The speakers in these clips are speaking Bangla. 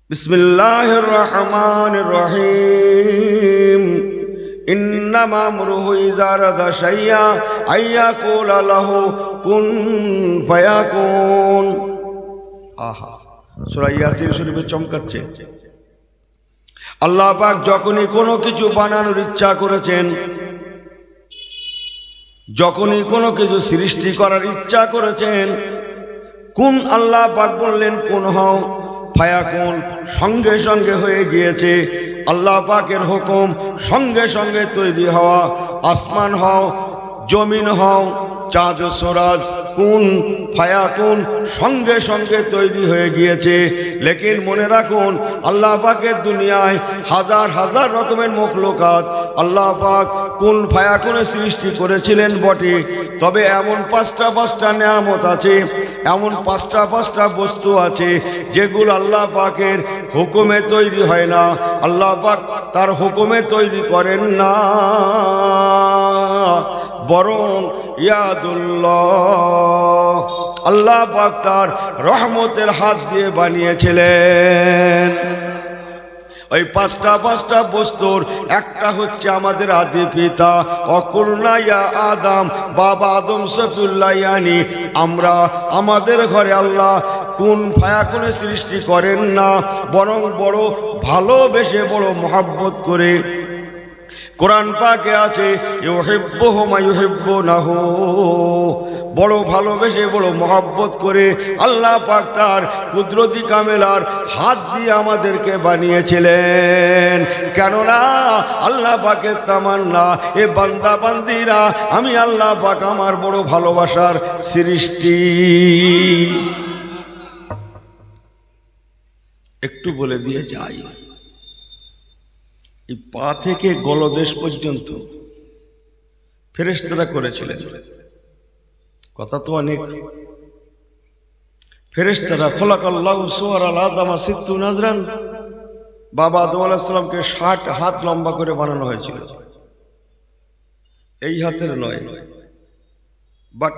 বিসমিল্লাহির রহমানির রহিম। ইন্নামা আমরুহু ইযা আরাদা শাইআ আইয়াকুলা লাহু কুন ফায়াকুন। আহা, সূরা ইয়াসিন শরীফে চমকাচ্ছে। আল্লাহ পাক যখনই কোনো কিছু বানানোর ইচ্ছা করেছেন, যখনই কোনো কিছু সৃষ্টি করার ইচ্ছা করেছেন, কুন, আল্লাহ পাক বললেন কুন হও, ফায়াকুন, সঙ্গে সঙ্গে হয়ে গিয়েছে। আল্লাহ পাকের হুকুম, সঙ্গে সঙ্গে তৈরি হওয়া। আসমান হও, জমিন হও, চাঁদ সূরজ, কুন ফায়াকুন, সঙ্গে সঙ্গে তৈরি হয়ে গিয়েছে। লেকিন মনে রাখুন, আল্লাহ পাকের দুনিয়ায় হাজার হাজার রকমের মখলুকাত আল্লাহ পাক কুন ফায়াকুনে সৃষ্টি করেছিলেন বটে, তবে এমন পাঁচটা নেয়ামত আছে, এমন পাঁচটা বস্তু আছে যেগুলো আল্লাহ পাকের হুকুমে তৈরি হয় না। আল্লাহ পাক তার হুকুমে তৈরি করেন না, বরং ইয়াদুল্লাহ, আল্লাহ পাক তার রহমতের হাত দিয়ে বানিয়েছিলেন। ওই পাঁচটা বস্তুর একটা হচ্ছে আমাদের আদি পিতা অকুলনা ইয়া আদম, বাবা আদম সফিউল্লাহ, ইয়ানি আমরা, আমাদের ঘরে আল্লাহ কুন ফায়াকুনে সৃষ্টি করেন না, বরং বড় ভালোবেসে, বড় মহব্বত করে। কোরআন পাকে আছে ইউহিব্বুহুম ওয়া ইউহিব্বুনাহু, বড় ভালোবেসে, বড় মহব্বত করে আল্লাহ পাক তার কুদরতি কামেলার হাত দিয়ে আমাদেরকে বানিয়েছিলেন। কেননা আল্লাহ পাকের তামান্না, এ বান্দা বান্দিরা, আমি আল্লাহ পাক আমার বড় ভালোবাসার সৃষ্টি। একটু বলে দিয়ে যাই, এই পা থেকে গলদেশ পর্যন্ত ফেরেশতারা করেছিলেন। কথা তো অনেক। ফেরেশতারা খলাকাল্লাহু সুওয়ারাল আদমা সিত্তুন নাজরান, বাবা আদম আলাইহিস সালামকে 60 হাত লম্বা করে বানানো হয়েছিল। এই হাতের নয়, বাট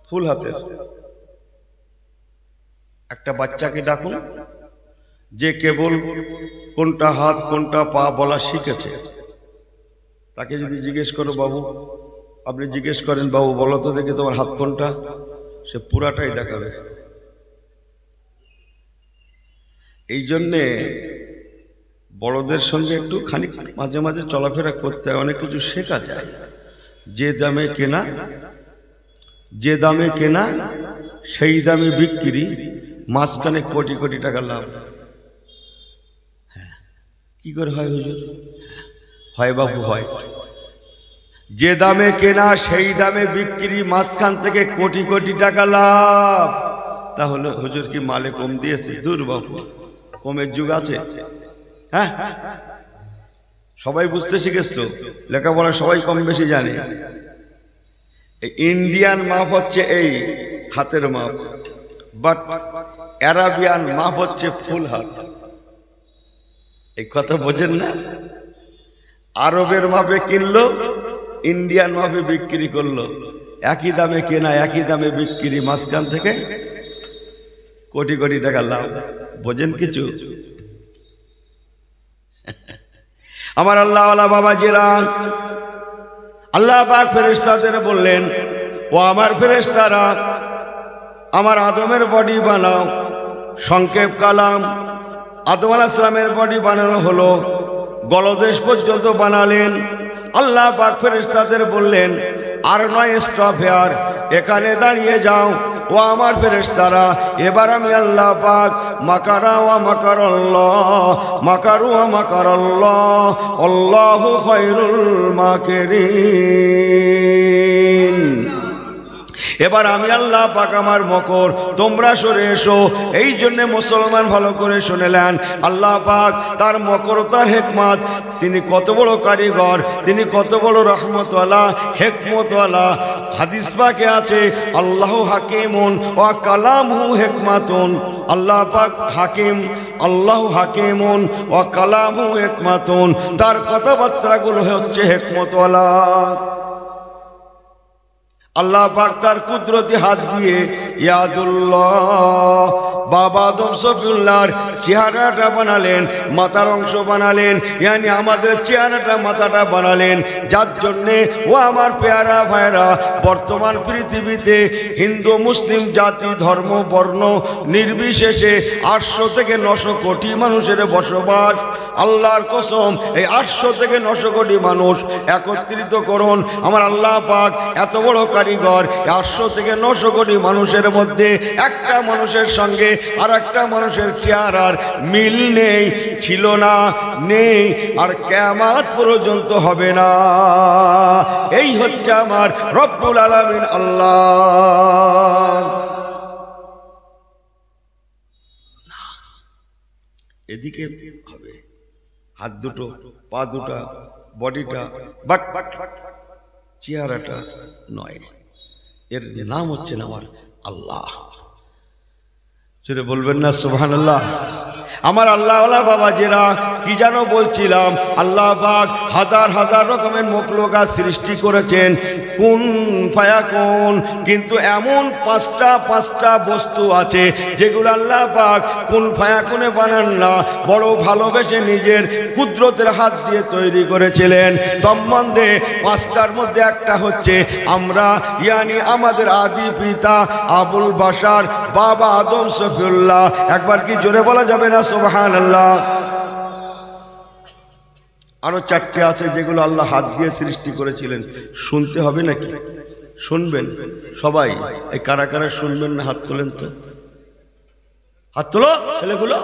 ফুল হাতের। একটা বাচ্চাকে ডাকুন, যে কেবল কোনটা হাত কোনটা পা বলা শিখেছে, তাকে যদি জিজ্ঞেস করো, বাবু, আপনি জিজ্ঞেস করেন, বাবু বলো তো দেখি তোমার হাত কোনটা, সে পুরাটাই দেখাবে। এই জন্যে বড়দের সঙ্গে একটু খানিক মাঝে মাঝে চলাফেরা করতে হয়, অনেক কিছু শেখা যায়। যে দামে কেনা সেই দামে বিক্রি, মাঝখানে কোটি কোটি টাকা লাভ। কি করে হয় হুজুর? হয় বাবু, হয়। যে দামে কেনা সেই দামে বিক্রি, মাঝখান থেকে কোটি কোটি টাকা লাভ। তাহলে হুজুর কি মালে কম দিয়েছে? দূর বাবু, কমের যুগ আছে? হ্যাঁ, সবাই বুঝতে শিখেছ তো, লেখাপড়া সবাই কম বেশি জানে। ইন্ডিয়ান মাপ হচ্ছে এই হাতের মাপ, বাট আরাবিয়ান মাপ হচ্ছে ফুল হাত। এই কথা বোঝেন না? আরবের মাপে কিনলো, ইন্ডিয়ান মাপে বিক্রি করলো, একই দামে কেনা একই দামে বিক্রি, মাঝখান থেকে কোটি কোটি টাকা লাভ। বোঝেন কিছু? আমার আল্লাহওয়ালা বাবাজিরা, আল্লাহ পাক ফেরেশতাদের বললেন, ও আমার ফেরেশতারা, আমার আদমের বডি বানাও। সংক্ষেপ কালাম, আদম আলাইহিস সালামের বডি বানানো হলো, গলদেশ পর্যন্ত বানালেন। আল্লাহ পাক ফেরেশতাদের বললেন, আর নয় স্টপ হেয়ার, এখানে দাঁড়িয়ে যাও। ও আমার ফেরেশতারা, এবার আমি আল্লাহ পাক মাকারা ওয়া মাকারাল্লাহ, মাকারু ওয়া মাকারাল্লাহ, আল্লাহু খায়রুল মাকিরিন। এবার আমি আল্লাহ পাক আমার মকর, তোমরা সরে এসো। এই জন্য মুসলমান ভালো করে শুনেলেন, আল্লাহ পাক তার মকর, তার হেকমত, তিনি কত বড় কারিগর, তিনি কত বড় রহমতওয়ালা, হেকমতওয়ালা। হাদিস পাকে আছে, আল্লাহু হাকিমুন ওয়া কালামুহু হিকমাতুন। আল্লাহ পাক হাকিম, আল্লাহু হাকিমুন ওয়া কালামুহু হিকমাতুন, তার কথাবার্তাগুলো হচ্ছে হেকমতওয়ালা। আল্লাহ পাক তার কুদরতি হাত দিয়ে ইয়াদুল্লাহ। বাবা আদম শফিউল্লাহর চেহারাটা বানালেন, মাথার অংশ বানালেন, ইয়ানি আমাদের চেহারাটা মাথাটা বানালেন, যার জন্যে ও আমার পেয়ারা ভাইরা বর্তমান পৃথিবীতে হিন্দু মুসলিম জাতি ধর্ম বর্ণ নির্বিশেষে 800 থেকে 900 কোটি মানুষের বসবাস। আল্লাহর কসম, এই 800 থেকে 900 কোটি মানুষ একত্রিত করুন, আমার আল্লাহ পাক এত বড় কারিগর। 800 থেকে 900 কোটি মানুষের মধ্যে একটা মানুষের সঙ্গে আর একটা মানুষের চেহারার মিল নেই, ছিল না, নেই, আর কিয়ামত পর্যন্ত হবে না। এই হচ্ছে আমার রব্বুল আলামিন আল্লাহ। এদিকে হবে হাত দুটো, পা দুটা, বডিটা, বাট চেহারাটা নয়। এর নাম হচ্ছে আমার আল্লাহ। সেটা বলবেন না সুবহানাল্লাহ? আমার আল্লাহওয়ালা বাবাজিরা, কি যেন বলছিলাম, আল্লাহ পাক হাজার হাজার রকমের মখলুকাত সৃষ্টি করেছেন, কুন ফায়াকুন, কিন্তু এমন পাঁচটা বস্তু আছে যেগুলো আল্লাহ পাক কুন ফায়াকুনে বানান না, বড় ভালোবেসে নিজের কুদরতের হাত দিয়ে তৈরি করেছিলেন। তন্মধ্যে 5টার মধ্যে একটা হচ্ছে আমরা, ইয়ানি আমাদের আদি পিতা আবুল বাশার বাবা আদম শফিউল্লাহ। একবার কি জোরে বলা যাবে না সুবহানাল্লাহ? আরো 4টে আছে যেগুলো আল্লাহ হাত দিয়ে সৃষ্টি করেছিলেন। শুনতে হবে নাকি? শুনবেন সবাই? এই কারা কারা শুনবেন না হাত তোলেন তো, হাত তোলো ছেলেগুলো।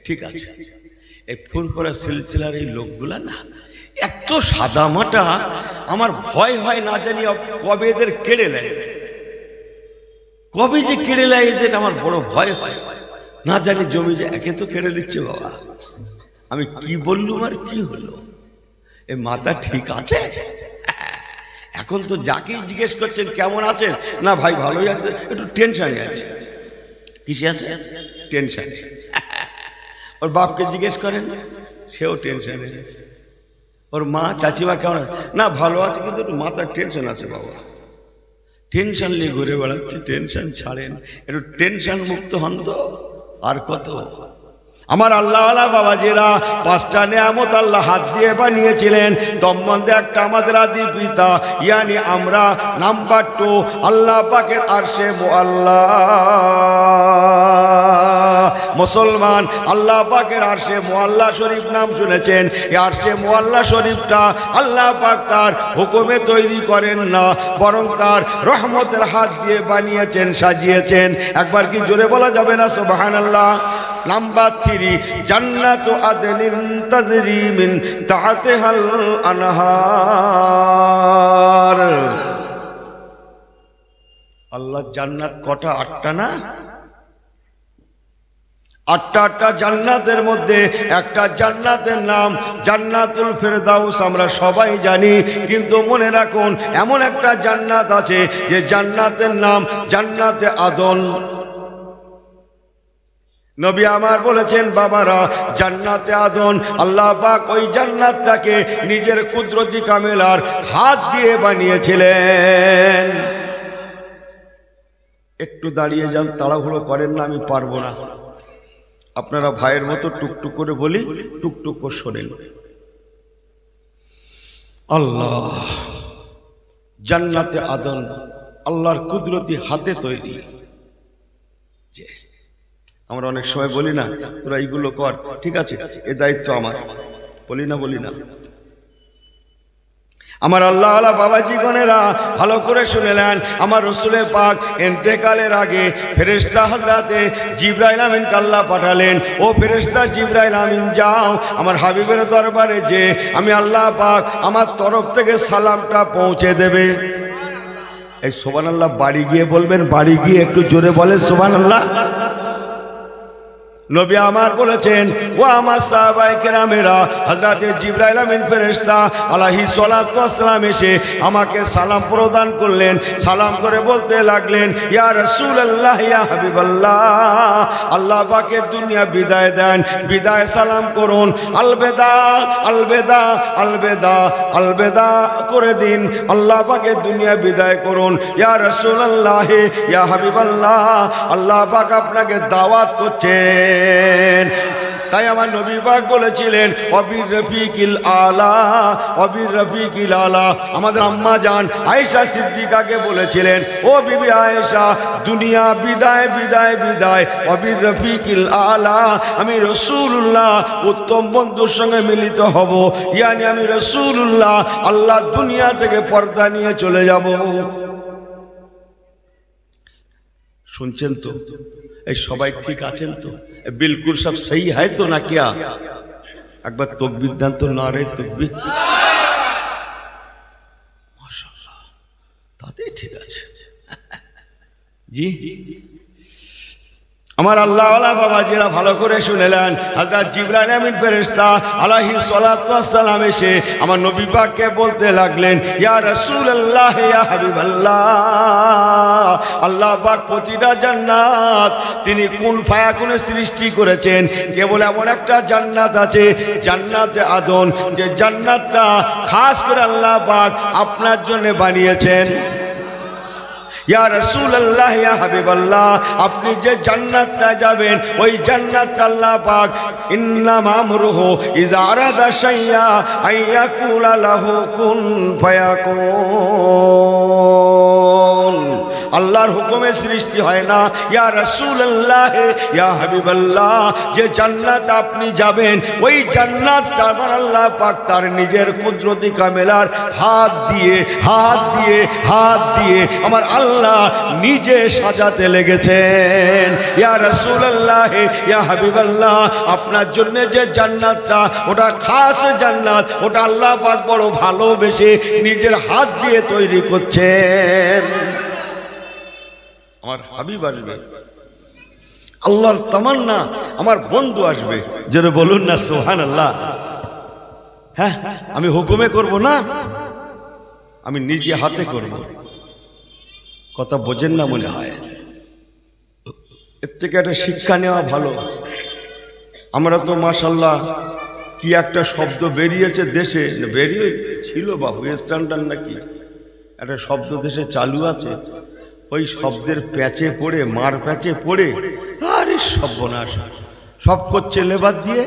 ঠিক আছে, এই ফুরফুরা সিলসিলার এই লোকগুলা না এত সাদা মাটা, আমার ভয় হয় না জানি কবে এদের কেড়ে নেয়, কবে যে কেড়ে নেয় এদের আমার বড় ভয় হয়। না জানি জমি যে একে তো কেড়ে নিচ্ছে বাবা। আমি কি বললুম আর কি হলো? এ মাথা ঠিক আছে? এখন তো যাকেই জিজ্ঞেস করছেন কেমন আছেন, না ভাই ভালোই আছে, একটু টেনশনে আছে। কিসে আছে? টেনশন। ওর বাপকে জিজ্ঞেস করেন, সেও টেনশনে আছে। ওর মা চাচিমা কেমন আছে, না ভালো আছে, কিন্তু একটু মাথার টেনশন আছে বাবা। টেনশন নিয়ে ঘুরে বেড়াচ্ছে, টেনশন ছাড়েন, একটু টেনশন মুক্ত হন তো। আর কত আমার আল্লাহওয়ালা বাবাজিরা 5টা নেয়ামত আল্লাহ হাত দিয়ে বানিয়েছিলেন। তন্মধ্যে একটা আমাদের আদি পিতা, ইয়ানি আমরা। নাম্বার 2 আল্লাহ পাকের আরশে মুআল্লা। মুসলমান আল্লাহ পাকের আরশে মুআল্লা শরীফ নাম শুনেছেন? এই আরশে মুআল্লা শরীফটা আল্লাহ পাক তার হুকুমে তৈরি করেন না, বরং তার রহমতের হাত দিয়ে বানিয়েছেন, সাজিয়েছেন। একবার কি জোরে বলা যাবে না সুবহানাল্লাহ? নাম্বার 3 জান্নাতু আদনিন তাজরি মিন তাহতিহাল আনহার। আল্লাহ জান্নাত কটা? 8টা না? 8টা জান্নাতের মধ্যে একটা জান্নাতের নাম জান্নাতুল ফেরদাউস, আমরা সবাই জানি। কিন্তু মনে রাখুন, এমন একটা জান্নাত আছে যে জান্নাতের নাম জান্নাতে আদন। নবী আমার বলেছেন, বাবারা, জান্নাতে আদন আল্লাহ পাক ওই জান্নাতটাকে নিজের কুদরতি কামেলার হাত দিয়ে বানিয়েছিলেন। একটু দাঁড়িয়ে যান, তাড়াহুড়ো করেন না, আমি পারবো না। আপনারা ভাইয়ের মতো টুকটুক করে বলি, টুকটুক করে শোনেন। আল্লাহ জান্নাতে আদন আল্লাহর কুদরতি হাতে তৈরি। আমরা অনেক সময় বলি না, তোরা এইগুলো কর, ঠিক আছে, এ দায়িত্ব আমার, বলি না? আমার আল্লাহ বাবাজি গণেরা ভালো করে শুনেলেন, আমার রসুলের পাক ইন্তেকালের আগে ফেরেশতা হযরতে জিবরাইল আমিনকে আল্লাহ পাঠালেন, ও ফেরেশতা জিবরাইল আমিন যাও আমার হাবিবের দরবারে, যে আমি আল্লাহ পাক আমার তরফ থেকে সালামটা পৌঁছে দেবে। এই সুবহানাল্লাহ বাড়ি গিয়ে বলবেন, বাড়ি গিয়ে একটু জোরে বলেন সুবহানাল্লাহ। নবী আমার বলেছেন, ও আমার সাহাবায়ে কেরামেরা, হযরত জিবরাইল আমিন ফেরেশতা আলাইহিস সালাতু ওয়াস সালাম এসে আমাকে সালাম প্রদান করলেন। সালাম করে বলতে লাগলেন, ইয়া রাসূলুল্লাহ, ইয়া হাবিবাল্লাহ, আল্লাহ পাকে দুনিয়া বিদায় দেন, বিদায় সালাম করুন, আলবেদা আলবেদা আলবেদা আলবেদা করে দিন, আল্লাহ পাকে দুনিয়া বিদায় করুন। ইয়া রাসূলুল্লাহ, ইয়া হাবিবাল্লাহ, আল্লাহ পাক আপনাকে দাওয়াত করছেন। তাই আমার নবী পাক বলেছিলেন, অবির রফিকিল আলা, অবির রফিকিল আলা। আমাদের আম্মা জান আয়েশা সিদ্দিকাকে বলেছিলেন, ও বিবি আয়েশা, দুনিয়া বিদায় বিদায় বিদায়, অবির রফিকিল আলা, আমি রাসূলুল্লাহ উত্তম বন্ধুর সঙ্গে মিলিত হব, ইয়ানি আমি রাসূলুল্লাহ আল্লাহ দুনিয়া থেকে পর্দা নিয়ে চলে যাব। শুনছেন তো? এই সবাই ঠিক আছেন তো? বিলকুল সব সহি হয় তো না? क्या একবার তাকবীর দেন তো, নারে তাকবীর। মাশাআল্লাহ, তাতে ঠিক আছে। জি, আমার আল্লাহওয়ালা বাবাজিরা ভালো করে শুনেলেন, হযরত জিবরাইল আমিন ফেরেশতা আলাইহিস সালাতু ওয়াস সালাম এসে আমার নবী পাককে বলতে লাগলেন, ইয়া রাসূলুল্লাহ, ইয়া হাবিবাল্লাহ, আল্লাহ পাক প্রতিটা জান্নাত তিনি কুন ফায়াকুনে সৃষ্টি করেছেন। কেবল এমন একটা জান্নাত আছে, জান্নাতে আদন, যে জান্নাতটা খাস করে আল্লাহ পাক আপনার জন্য বানিয়েছেন। ইয়া রাসূলুল্লাহ, ইয়া হাবিবাল্লাহ, আপনি যে জান্নাতটা যাবেন, ওই জান্নাতটা আল্লাহ পাক ইন্নামা আমরুহু ইযা আরাদা শাইআ আইয়াকুলা লাহু কুন ফায়াকুন। আল্লাহর হুকুমে সৃষ্টি হয় না। ইয়া রাসূলুল্লাহ, ইয়া হাবিবাল্লাহ, যে জান্নাত আপনি যাবেন, ওই জান্নাত আমার আল্লাহ পাক তার নিজের কুদরতি কামেলার হাত দিয়ে হাত দিয়ে হাত দিয়ে আমার আল্লাহ নিজে সাজাতে লেগেছেন। ইয়া রাসূলুল্লাহ, ইয়া হাবিবাল্লাহ, আপনার জন্য যে জান্নাতটা, ওটা খাস জান্নাত, ওটা আল্লাহ পাক বড় ভালোবেসে নিজের হাত দিয়ে তৈরি করছেন। আমার হাবিব আসবে, আল্লাহর তামান্না, আমার বন্ধু আসবে। যারা বলুন না সুবহানাল্লাহ। হ্যাঁ, আমি হুকুমে করব না, আমি নিজে হাতে করব। কথা বোঝেন না মনে হয়? এর থেকে একটা শিক্ষা নেওয়া ভালো। আমরা তো মাশাআল্লাহ কি একটা শব্দ বেরিয়েছে দেশে, বেরিয়ে ছিল বাবু স্ট্যান্ডার্ড নাকি একটা শব্দ দেশে চালু আছে, ওই শব্দের প্যাচে পড়ে, মার প্যাচে পড়ে, আরে সর্বনাশ, সব করছে লেবার দিয়ে।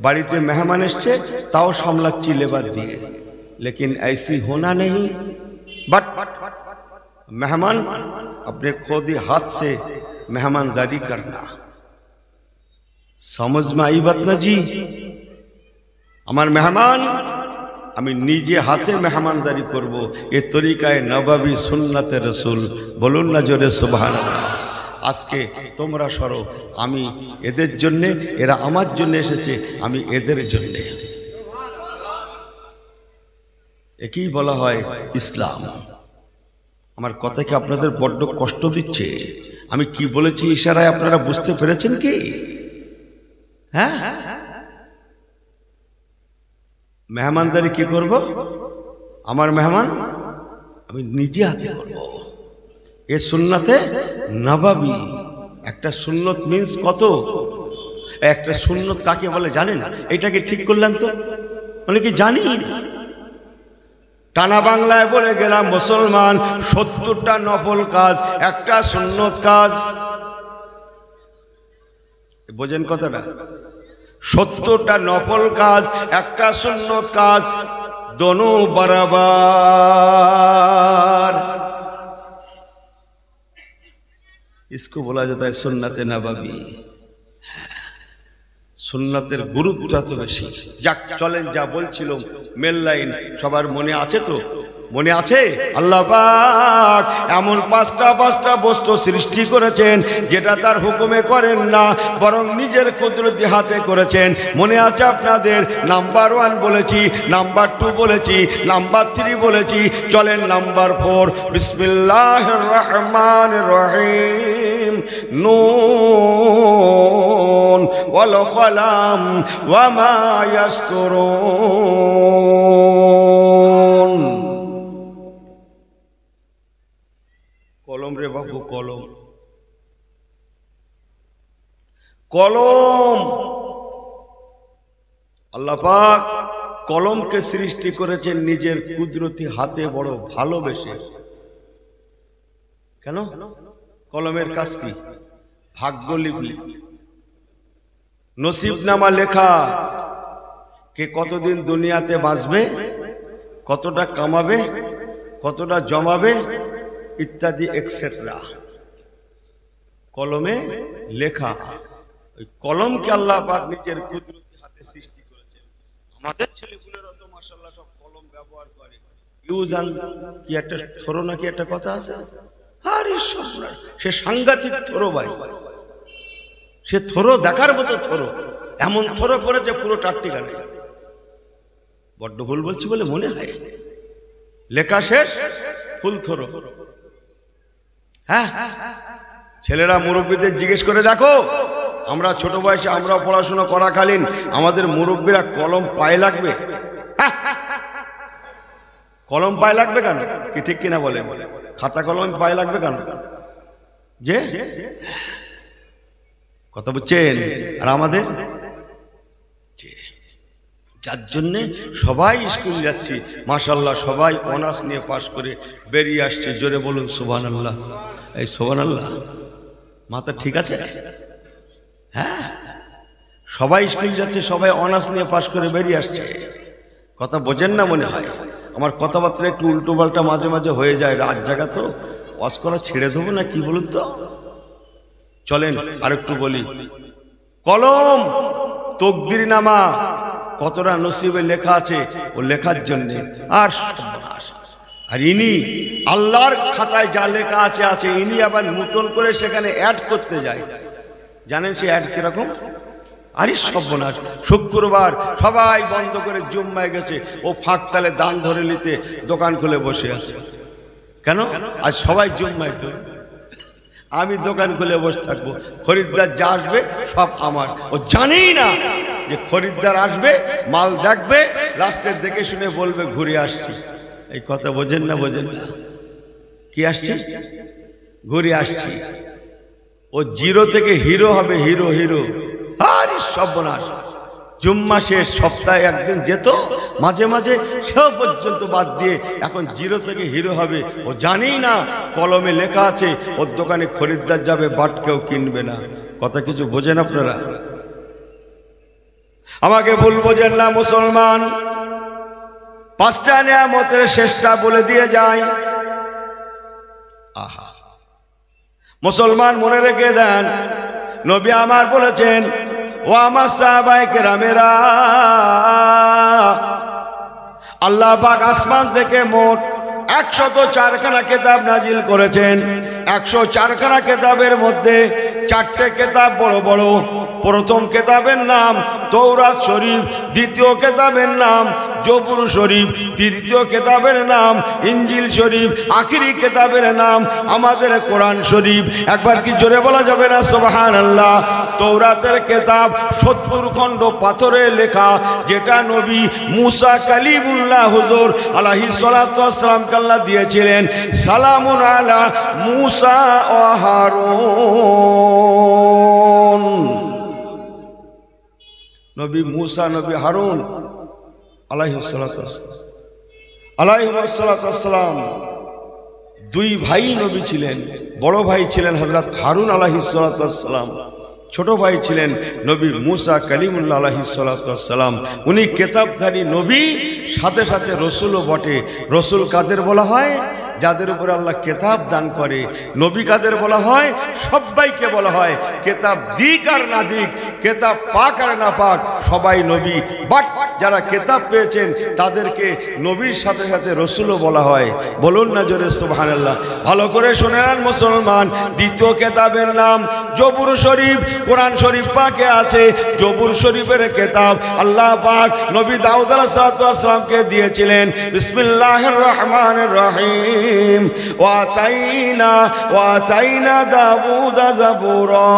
বাড়িতে মেহমান এসছে, তাও সামলাচ্ছি লেবার দিয়ে। লেকিন ऐसी होना नहीं, बट मेहमान अपने खुद ही हाथ से मेहमानदारी करना। समझ में आई बात ना जी? আমার মেহমান আমি নিজে হাতে মেহমানদারি করব, এ তরিকায় নববী সুন্নাতে রসুল। বলুন না জোরে সুবহানাল্লাহ। আজকে তোমরা সরো, আমি এদের জন্য, এরা আমার জন্য এসেছে, আমি এদের জন্য। একই বলা হয় ইসলাম। আমার কথা কি আপনাদের বড্ড কষ্ট দিচ্ছে? আমি কি বলেছি ইশারায় আপনারা বুঝতে পেরেছেন কি? হ্যাঁ, মেহমানদারি কি করব? আমার মেহমান আমি নিজে হাতে করব। এ সুন্নাতে নববী। একটা সুন্নত মিন্স কত? একটা সুন্নত কাকে বলে জানেন? এটাকে ঠিক করলেন তো? অনেকে জানি না। টানা বাংলায় বলে গেলাম মুসলমান 70টা নফল কাজ, একটা সুন্নত কাজ। বোঝেন কথাটা? 70টা নফল কাজ, একটা সুন্নত কাজ, দোনো बराबर। इसको बोला जाता है सुन्नते नबवी। সুন্নাতের গুরুত্ব এত বেশি। যাক, চলেন, যা বলছিল মেল লাইন সবার মনে আছে তো? মনে আছে? আল্লাহ পাক এমন পাঁচটা বস্তু সৃষ্টি করেছেন যেটা তার হুকুমে করেন না, বরং নিজের কুদরতি হাতে করেছেন। মনে আছে আপনাদের? নাম্বার 1 বলেছি, নাম্বার 2 বলেছি, নাম্বার 3 বলেছি। চলেন নাম্বার 4। বিসমিল্লাহির রহমানির রহিম। নুন ওয়াল কলাম ওয়া মা ইয়াসতুরুন। কলম রে বাবু, কলম, কলম। আল্লাহ পাক কলমকে সৃষ্টি করেছেন নিজের কুদরতি হাতে বড় ভালোবেসে। কেন? কলমের কাজ কি? ভাগ্যলিপি, নসিবনামা লেখা, কে কতদিন দুনিয়াতে বাঁচবে, কতটা কামাবে, কতটা জমাবে, ইত্যাদি এক্সেট্রা কলমে লেখা। ওই কলমকে আল্লাহ পাক নিজের কুদরতি হাতে সৃষ্টি করেছেন। আমাদের ছেলেগুলোরা তো মাশাআল্লাহ সব কলম ব্যবহার করে। ইউজ আন কি একটা থরো নাকি একটা কথা আছে, আরে সর্বনাশ, সে সাংঘাতিক থরো ভাই। সে থরো দেখার মতো থরো, এমন থরো করেছে পুরো টাট্টিকা নেই। বড্ড ভুল বলছি বলে মনে হয়। লেখা শেষ, ফুল থরো। হ্যাঁ, ছেলেরা মুরব্বীদের জিজ্ঞেস করে দেখো, আমরা ছোট বয়সে আমরা পড়াশোনা করাকালীন আমাদের মুরব্বীরা কলম পায়ে লাগবে। কলম পায়ে লাগবে কেন? কি ঠিক কিনা বলে? খাতা কলম পায়ে লাগবে কেন? যে কথা বুঝছেন? আর আমাদের যার জন্য সবাই স্কুল যাচ্ছি, মাশাআল্লাহ সবাই অনার্স নিয়ে পাশ করে বেরিয়ে আসছে। জোরে বলুন সুবহানাল্লাহ। এই সুবহানাল্লাহ, মাথা ঠিক আছে? হ্যাঁ, সবাই স্কুল যাচ্ছে, সবাই অনার্স নিয়ে পাশ করে বেরিয়ে আসছে। কথা বোঝেন না মনে হয়। আমার কথাবার্তা একটু উল্টো পাল্টা মাঝে মাঝে হয়ে যায়। রাত জায়গা তো, ওয়াজ করা ছেড়ে দেবো না কি বলুন তো? চলেন আরেকটু বলি। কলম, তকদিরনামা, কতটা নসিবে লেখা আছে ও লেখার জন্যে। আর আর ইনি আল্লাহর খাতায় যা লেখা আছে আছে, ইনি আবার নতুন করে সেখানে অ্যাড করতে যায়। জানেন সে অ্যাড কিরকম? আরে সর্বনাশ, শুক্রবার সবাই বন্ধ করে জুম্মায় গেছে, ও ফাঁক তালে দান ধরে নিতে দোকান খুলে বসে আছে। কেন? আজ সবাই জুম্মায়, তো আমি দোকান খুলে বসে থাকবো, খরিদ্দার যা আসবে সব আমার। ও জানেই না যে খরিদ্দার আসবে, মাল দেখবে, লাস্টের দেখে শুনে বলবে ঘুরে আসছি। এই কথা বোঝেন না? বোঝেন না? কি আসছে? ঘুরে আসছি। ও জিরো থেকে হিরো হবে, হিরো হিরো। আরে সর্বনাশ, জুম্মা শেষ, সপ্তাহে একদিন যেত, মাঝে মাঝে সব পর্যন্ত বাদ দিয়ে এখন জিরো থেকে হিরো হবে। ও জানেই না কলমে লেখা আছে ওর দোকানে খরিদ্দার যাবে, বাট কেউ কিনবে না। কথা কিছু বোঝেন আপনারা? আমাকে ভুল বোঝেন না মুসলমান। পাঁচটা নিয়ামতের শেষটা বলে দিয়ে যায়। আহা, মুসলমান মনে রেখে দেন, নবী আমার বলেছেন, ও আমার সাহাবায়ে কেরামেরা, আল্লাহ পাক আসমান থেকে মোট 104 খানা কেতাব নাজিল করেছেন। 104 খানা কেতাবের মধ্যে 4টে কেতাব বড় বড়। প্রথম কেতাবের নাম তৌরাত শরীফ, দ্বিতীয় কেতাবের নাম জবুর শরীফ, তৃতীয় কেতাবের নাম ইঞ্জিল শরীফ, আখিরি কেতাবের নাম আমাদের কোরআন শরীফ। একবার কি জোরে বলা যাবে না সুবহানাল্লাহ? তৌরাতের কেতাব 70 খণ্ড পাথরে লেখা, যেটা নবী মুসা কালিমুল্লাহ হুজুর আলাইহিস সালাতু ওয়াস সালামকে আল্লাহ দিয়েছিলেন। সালামুন আলা মুসা ও হারুন। নবী মুসা, নবী হারুন আলাইহিস সালাতু ওয়াস সালাম দুই ভাই নবী ছিলেন। বড় ভাই ছিলেন হযরত হারুন আলাইহিস সালাতু ওয়াস সালাম, ছোট ভাই ছিলেন নবী মুসা কালিমুল্লাহ আলাইহিস সালাতু ওয়াস সালাম। উনি কেতাবধারী নবী, সাথে সাথে রসুলও বটে। রসুল কাদের বলা হয়? যাদের উপরে আল্লাহ কেতাব দান করে। নবী কাদের বলা হয়? সবাইকে বলা হয়। কেতাব দিক আর না দিক, কেতাব পাক আর না পাক, সবাই নবী। বাট যারা কেতাব পেয়েছেন তাদেরকে নবীর সাথে সাথে রসুলও বলা হয়। বলুন না জোরে সুবহানাল্লাহ। ভালো করে শুনে নেন মুসলমান। দ্বিতীয় কেতাবের নাম জবুর শরীফ। কোরআন শরীফ পাকে আছে জবুর শরীফের কেতাব আল্লাহ পাক নবী দাউদ আলাইহিস সালামকে দিয়েছিলেন। বিসমিল্লাহির রহমানির রহিম। ওয়া তাইনা দাউদা জাবুরা।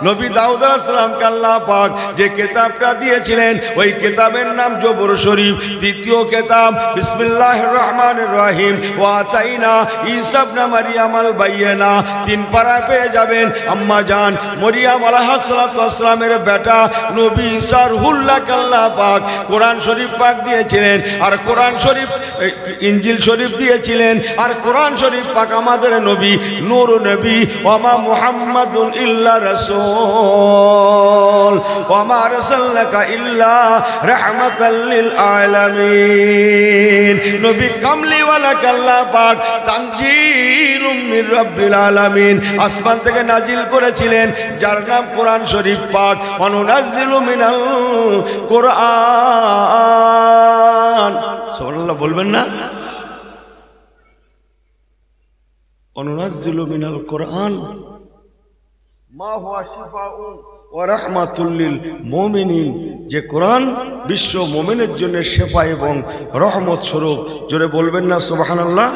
নবী দাউদ আলাইহিস সালামকে আল্লাহ পাক যে কিতাবটা দিয়েছিলেন ওই কিতাবের নাম জবর শরীফ। দ্বিতীয় কিতাব বিসমিল্লাহির রহমানির রহিম ওয়া আতাইনা ঈসা ইবনে মারইয়াম আল বাইয়িনা। 3 পারা পেয়ে যাবেন আম্মা জান মরিয়ম আলাইহিস সালাতু ওয়াস সালামের বেটা নবী ঈসা রুহুল্লাহ আল্লাহ পাক কোরআন শরীফ পাক দিয়েছিলেন, আর কোরআন শরীফ ইনজিল শরীফ দিয়েছিলেন, আর কোরআন শরীফ পাক আমাদের নবী নূর নবী ওয়া মুহাম্মাদুন ইল্লা রাসূল ওয়া মা আরসালনাকা ইল্লা রাহমাতাল লিল আলামিন। নবী কামলিওয়ালা আল্লাহ পাক তানজিলুম মির রাব্বিল আলামিন আসমান থেকে নাজিল করেছিলেন, যার নাম কোরআন শরীফ পাক। অনুনাজ্জিলু মিনাল কোরআন, সুবহানাল্লাহ বলবেন না? অনুনাজ্জিলু মিনাল কোরআন মা হুয়া শিফাউন ওয়া রাহমাতুল লিল মুমিনিন, যে কোরআন বিশ্ব মুমিনের জন্য শেফা এবং রহমত স্বরূপ। জোরে বলবেন না সুবহানাল্লাহ?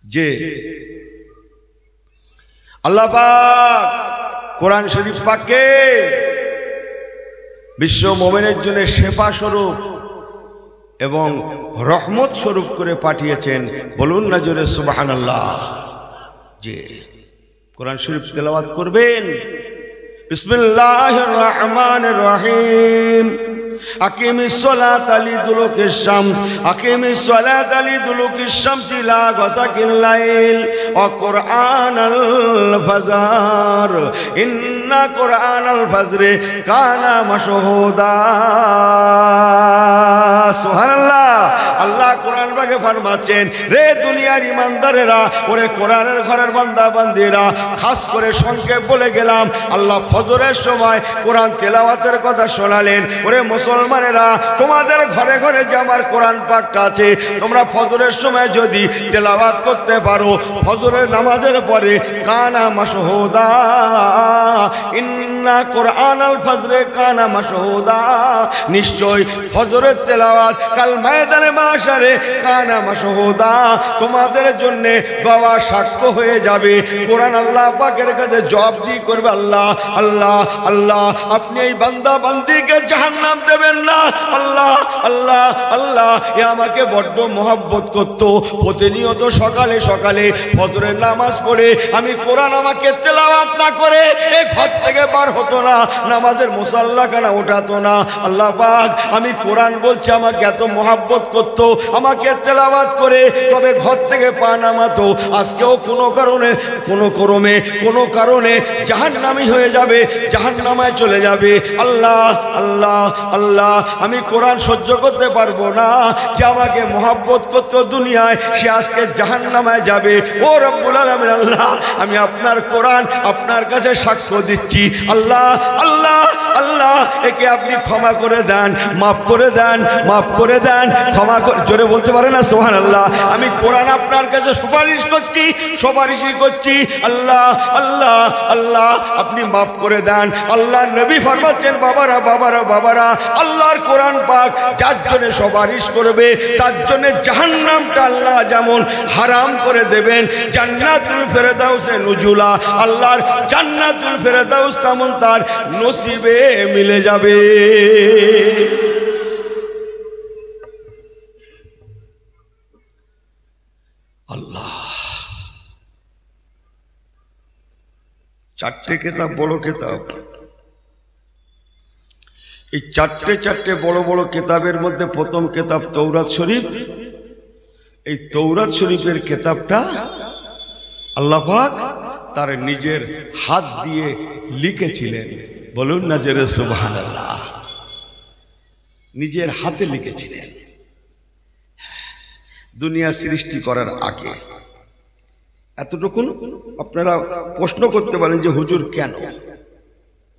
যে আল্লাহ পাক কোরআন শরীফ পাককে বিশ্ব মুমিনের জন্য শেফা স্বরূপ এবং রহমত স্বরূপ করে পাঠিয়েছেন। বলুন না জোরে সুবহানাল্লাহ। যে কোরআন শরীফ তেলাওয়াত করবেন। বিসমিল্লাহির রহমানির রহিম। আকিমিস সালাতা লিদুলুকিশ শামস আকিমিস সালাতা লিদুলুকিশ শামসি লা গাসাকিল লাইল ওয়া কুরআনাল ফাজর ইন্না কুরআনাল ফাজরি কানা মাশহুদা। সুবহানাল্লাহ। আল্লাহ কোরআন পাকে ফরমাচ্ছেন, রে দুনিয়ার ইমানদারেরা, ওরে কোরআনের ঘরের বান্দা বান্দীরা, খাস করে সংক্ষেপ বলে গেলাম। আল্লাহ ফজরের সময় কোরআন তেলাওয়াতের কথা শোনালেন। ওরে মুসলমানেরা, তোমাদের ঘরে ঘরে যে আমার কোরআন পাকটা আছে, তোমরা ফজরের সময় যদি তেলাওয়াত করতে পারো, ফজরের নামাজের পরে কানা মাশহুদা ইন্না কুরআনাল ফাজরে কানা মাশহুদা, নিশ্চয় ফজরের তেলাওয়াত কাল ময়দানে মাশারে কানা মাশহুদা, তোমাদের জন্য গওয়া সাক্ষ্য হয়ে যাবে। কোরআন আল্লাহ পাকের কাছে জবাবদিহি করবে, আল্লাহ আল্লাহ আল্লাহ, আপনি এই বান্দা বান্দীকে জাহান্নাম দেবেন না। আল্লাহ আল্লাহ আল্লাহ, এ আমাকে বড্ড মহব্বত করতো, প্রতিনিয়ত সকালে সকালে ফজরের নামাজ পড়ে আমি কোরআন আমাকে তেলাওয়াত না করে এ ঘর থেকে বার হতো না, নামাজের মুসাল্লাখানা ওঠাতো না। আল্লাহ পাক আমি কোরআন বলছি আমাকে এত মহব্বত করতো, আমাকে তেলাওয়াত করে তবে ঘর থেকে পা নামাতো, আজকেও কোনো কারণে জাহান্নামী হয়ে যাবে, জাহান্নামায় চলে যাবে। আল্লাহ আল্লাহ আল্লাহ, আমি কোরআন সহ্য করতে পারবো না, যে আমাকে মহব্বত করতো দুনিয়ায় সে আজকে জাহান্নামায় যাবে। ও রব্বুল আলামিন, আল্লাহ আমি আপনার কোরআন আপনার কাছে সাক্ষ্য দিচ্ছি। আল্লাহ আল্লাহ আল্লাহ, একে আপনি ক্ষমা করে দেন, মাফ করে দেন, মাফ করে দেন, ক্ষমা করে, জোরে বলতে পারে না সুবহানাল্লাহ? আমি কোরআন আপনার কাছে সুপারিশই করছি। আল্লাহ আল্লাহ আল্লাহ, আপনি মাফ করে দেন। আল্লাহ নবী ফরমাচ্ছেন, বাবারা বাবারা বাবারা, আল্লাহর কোরআন পাক যার জন্য সুপারিশ করবে তার জন্য জাহান্নামটা আল্লাহ যেমন হারাম করে দেবেন, জান্নাতুল ফেরদাউসে নুজুলা, আল্লাহর জান্নাতুল ফেরদাউস তেমন তার নসিবে মিলে যাবে। আল্লাহ, চারটে কেতাব, বড় কেতাব। এই চারটে বড় বড় কেতাবের মধ্যে প্রথম কেতাব তৌরাত শরীফ। এই তৌরাত শরীফের কেতাবটা আল্লাহ পাক তার নিজের হাত দিয়ে লিখেছিলেন। বলুন না জোরে সুবহানাল্লাহ। নিজের হাতে লিখেছিলেন দুনিয়া সৃষ্টি করার আগে। এতটুকু আপনারা প্রশ্ন করতে পারেন যে হুজুর কেন,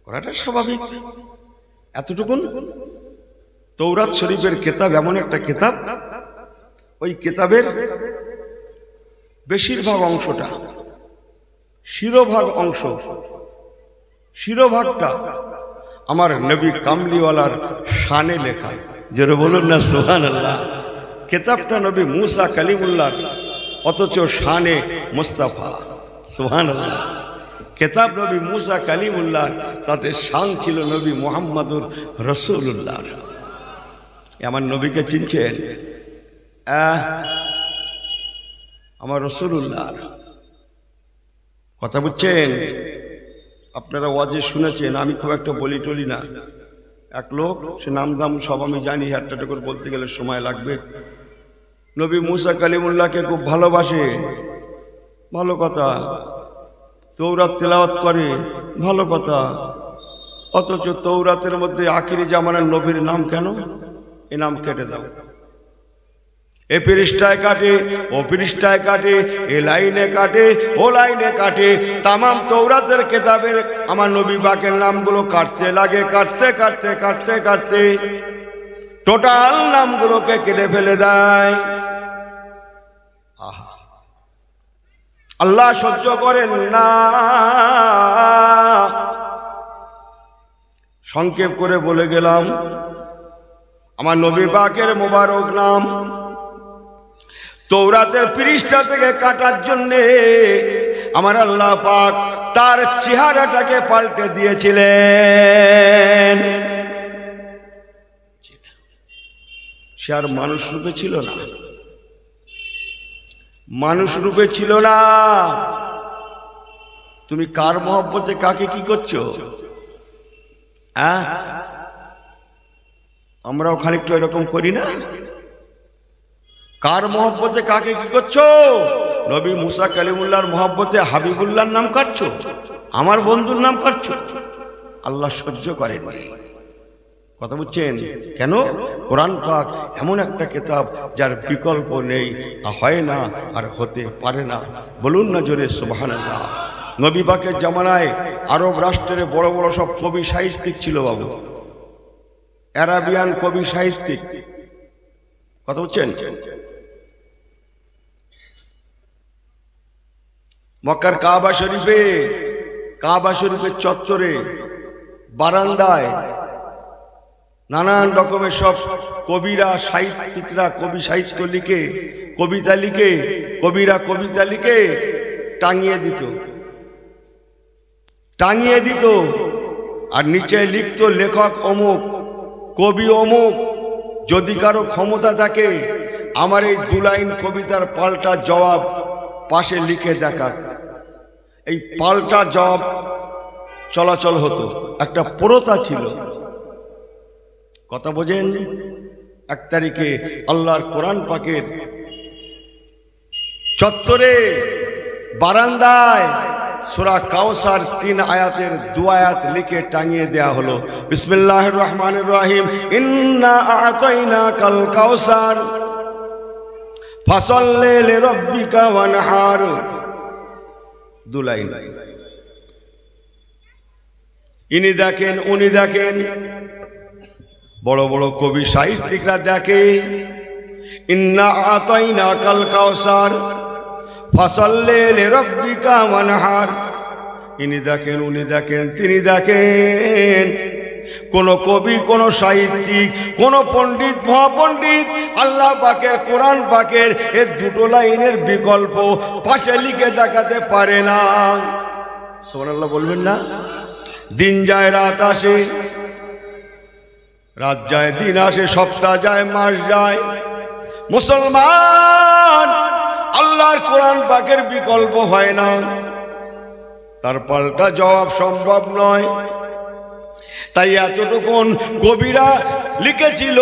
করাটা স্বাভাবিক। এতটুকুন তৌরাত শরীফের কেতাব এমন একটা কেতাব, ওই কেতাবের বেশিরভাগ অংশটা, শিরোভাগটা আমার নবী কামলিওয়ালার শানে লেখা। জোরে বলুন না সুবহানাল্লাহ। কেতাবটা নবী মুসা কালিমুল্লাহ অথচ শানে মুস্তাফা। সুবহানাল্লাহ। কেতাব নবী মুসা কালিমুল্লাহ, তাতে শান ছিল নবী মুহাম্মদুর রাসূলুল্লাহ। আমার নবীকে চিনছেন? আমার রাসূলুল্লাহ কথা বুঝছেন? আপনারা ওয়াজে শুনেছেন, আমি খুব একটা বলি টলি না। এক লোক, সে নাম দাম সব আমি জানি, একটা করে বলতে গেলে সময় লাগবে। নবী মুসা কালিমুল্লাহকে খুব ভালোবাসে, ভালো কথা। তৌরাত তেলাওয়াত করে, ভালো কথা। অথচ তৌরাতের মধ্যে আখিরি জামানার নবীর নাম কেন? এ নাম কেটে দাও। এ পৃষ্ঠায় কাটে, ও পৃষ্ঠায় কাটে, এ লাইনে কাটে, ও লাইনে কাটে। তামাম তৌরাতের কেতাবের আমার নবী পাকের নামগুলো কাটতে লাগে, কাটতে কাটতে কাটতে কাটতে টোটাল নামগুলোকে কেটে ফেলে দেয়। আল্লাহ সহ্য করেন না। সংক্ষেপ করে বলে গেলাম, আমার নবী পাকের মোবারক নাম তৌরাতের পৃষ্ঠা থেকে কাটার জন্যে আমার আল্লাহ পাক তার চেহারাটাকে পাল্টে দিয়েছিলেন। সে আর মানুষ রূপে ছিল না, মানুষ রূপে ছিল না। তুমি কার মহব্বতে কাকে কি করছো? আমরাও খানিকটা এরকম করি না? কার মহব্বতে কাকে কি করছো? নবী মুসা কালিমুল্লাহর মহব্বতে হাবিবুল্লাহর নাম কাটছো, আমার বন্ধুর নাম কাটছো। আল্লাহ সহ্য করেননি। কথা বুঝছেন? কেন? কোরআন পাক এমন একটা কিতাব যার বিকল্প নেই, হয় না আর হতে পারে না। বলুন না জোরে সুবহানাল্লাহ। নবী পাকের জামানায় আরব রাষ্ট্রের বড় বড় সব কবি সাহিত্যিক ছিল বাবু, অ্যারাবিয়ান কবি সাহিত্যিক। কথা বুঝছেন? মক্কার কাবা শরীফের চত্বরে বারান্দায় নানান রকমের সব কবিরা সাহিত্যিকরা কবি সাহিত্য লিখে, কবিতা লিখে, কবিরা কবিতা লিখে টাঙিয়ে দিত। আর নিচে লিখত লেখক অমুক, কবি অমুক। যদি কারো ক্ষমতা থাকে আমার এই 2 লাইন কবিতার পাল্টা জবাব পাশে লিখে দেখা। এই পাল্টা জবাব চলাচল হতো, একটা প্রথা ছিল। কথা বোঝেন? 1 তারিখে আল্লাহর কোরআন পাকের চত্বরে বারান্দায় সূরা কাউসার 3 আয়াতের 2 আয়াত লিখে টাঙিয়ে দেয়া হলো। বিসমিল্লাহির রহমানির রহিম। ইন্না আ'তাইনাকাল কাউসার ফাসাল্লি লিরাব্বিকা ওয়ানহার। 2 লাইন। ইনি দেখেন, উনি দেখেন, বড় বড় কবি সাহিত্যিকরা দেখে ইন্না আ'তাইনাকাল কাউসার ফাসাল্লি লিরাব্বিকা ওয়ানহার। ইনি দেখেন, উনি দেখেন, তিনি দেখেন। কোন কবি, কোন সাহিত্যিক, কোন পণ্ডিত, মহাপণ্ডিত আল্লাহ পাকের কোরআন পাকের এই 2 লাইনের বিকল্প পাশে লিখে দেখাতে পারে না। সুবহানাল্লাহ বলবেন না? দিন যায় রাত আসে, রাত যায় দিন আসে, সপ্তাহ যায় মাস যায়। মুসলমান আল্লাহর কোরআন পাকের বিকল্প হয় না, তার পাল্টা জবাব সম্ভব নয়। তাই এতটুকুন কবিরা লিখেছিল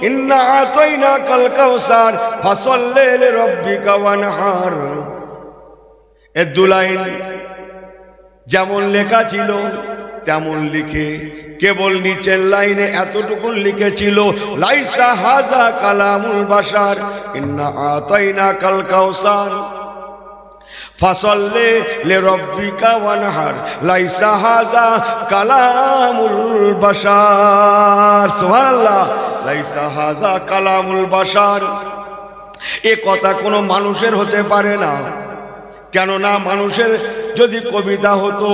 ইন্না আ'তাইনাকাল কাউসার ফাসাল্লি লিরাব্বিকা ওয়ানহার। এই 2 লাইন যেমন লেখা ছিল তেমন লিখে কেবল নিচের লাইনে এতটুকু লিখেছিল লাইসা হাযা কালামুল বাশার ইন্না আ'তাইনাকাল কাউসার ফাসাল্লি লিরাব্বিকা ওয়ানহার লাইসা হাযা কালামুল বাশার। সুবহানাল্লাহ। লাইসা হাযা কালামুল বাশার। এ কথা কোনো মানুষের হতে পারে না। কেননা মানুষের যদি কবিতা হতো,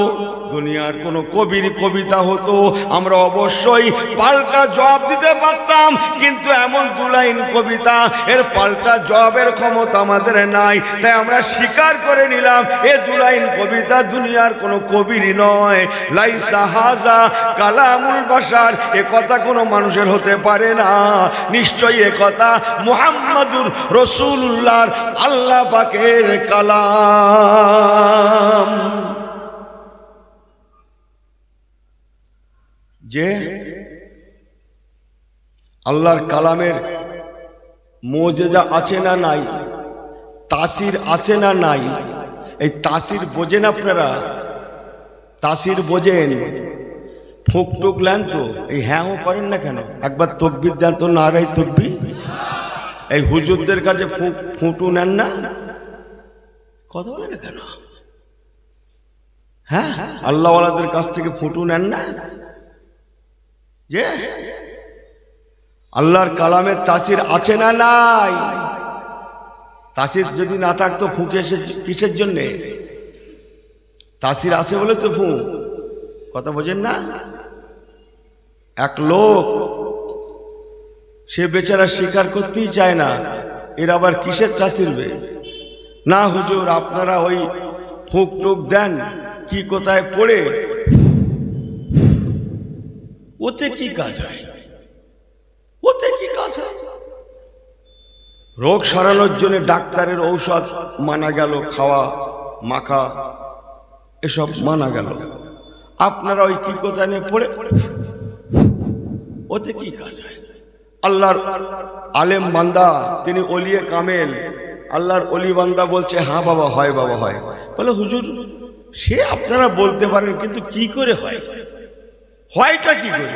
দুনিয়ার কোনো কবির কবিতা হতো আমরা অবশ্যই পাল্টা জবাব দিতে পারতাম, কিন্তু এমন 2 লাইন কবিতা এর পাল্টা জবাবের ক্ষমতা আমাদের নাই। তাই আমরা স্বীকার করে নিলাম এ 2 লাইন কবিতা দুনিয়ার কোনো কবিরই নয়। লাইসা হাজা কালামুল বাশার, এ কথা কোনো মানুষের হতে পারে না। নিশ্চয়ই এ কথা মুহাম্মাদুর রাসূলুল্লাহর আল্লাহ পাকের কালাম। যে আল্লাহর কালামের মুজিজা আছে না নাই, তাসির আছে না নাই, এই তাসির বোঝেন আপনারা? তাসির বোঝেন? ফুক টুক নেন তো? এই হ্যাঁ করেন না কেন? একবার তকবির দেন তো, নারাই তকবির। এই হুজুরদের কাছে ফুটু নেন না, কথা বলেন না কেন? হ্যাঁ, আল্লাহওয়ালাদের কাছ থেকে ফুটু নেন না? যে আল্লাহর কালামের তাসির আছে না নাই? তাসির যদি না থাকতো ফুঁকে কিসের জন্যে? তাসির আছে বলে তো ফু। কথা বোঝেন না? এক লোক সে বেচারা স্বীকার করতেই চায় না, এর আবার কিসের তাসির বে? না হুজুর, আপনারা ওই ফুঁক টুক দেন কি কোথায় পড়ে, ওতে কি কাজ হয়? ওতে কি কাজ হয়? রোগ সারানোর জন্য ডাক্তারের ঔষধ মানা গেল, খাওয়া মাখা এসব মানা গেল, আপনারা ওই কি কোথায় নিয়ে পড়ে, ওতে কি কাজ হয়? আল্লাহর আলেম বান্দা, তিনি ওলিয়ে কামেল, আল্লাহর ওলি বান্দা বলছে হ্যাঁ বাবা হয়, বাবা হয়। বলে হুজুর সে আপনারা বলতে পারেন, কিন্তু কি করে হয়? হয়টা কি করে?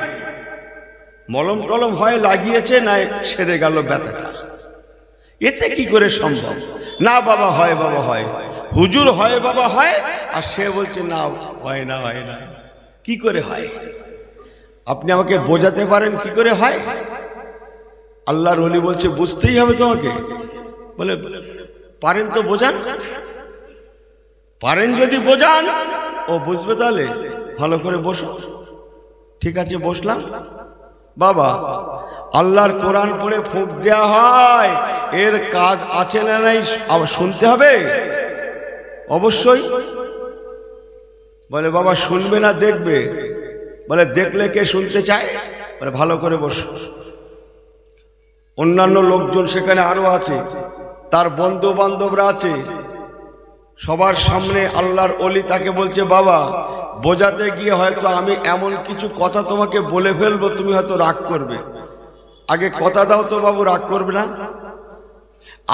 মলম টলম হয় লাগিয়েছে, না সেরে গেল ব্যথাটা, এতে কি করে সম্ভব? না বাবা হয়, বাবা হয়। হুজুর হয় বাবা হয়, আর সে বলছে না হয় না, হয় না। কি করে হয়? আপনি আমাকে বোঝাতে পারেন কি করে হয়? আল্লাহর ওলি বলছে বুঝতেই হবে তোমাকে। বলে পারেন তো বোঝান। পারেন যদি বোঝান, ও বুঝবে তাহলে ভালো করে বসো। ঠিক আছে বসলাম। বাবা আল্লাহর কোরআন পড়ে ফুঁক দেওয়া হয়, এর কাজ আছে না নাই আবার শুনতে হবে অবশ্যই। বলে বাবা শুনবে না দেখবে? বলে দেখলে কে শুনতে চায়? বলে ভালো করে বসো। অন্যান্য লোকজন সেখানে আরো আছে, তার বন্ধু বান্ধবরা আছে, সবার সামনে আল্লাহর ওলি তাকে বলছে বাবা বোঝাতে গিয়ে হয়তো আমি এমন কিছু কথা তোমাকে বলে ফেলবো, তুমি হয়তো রাগ করবে। আগে কথা দাও তো বাবু, রাগ করবে না?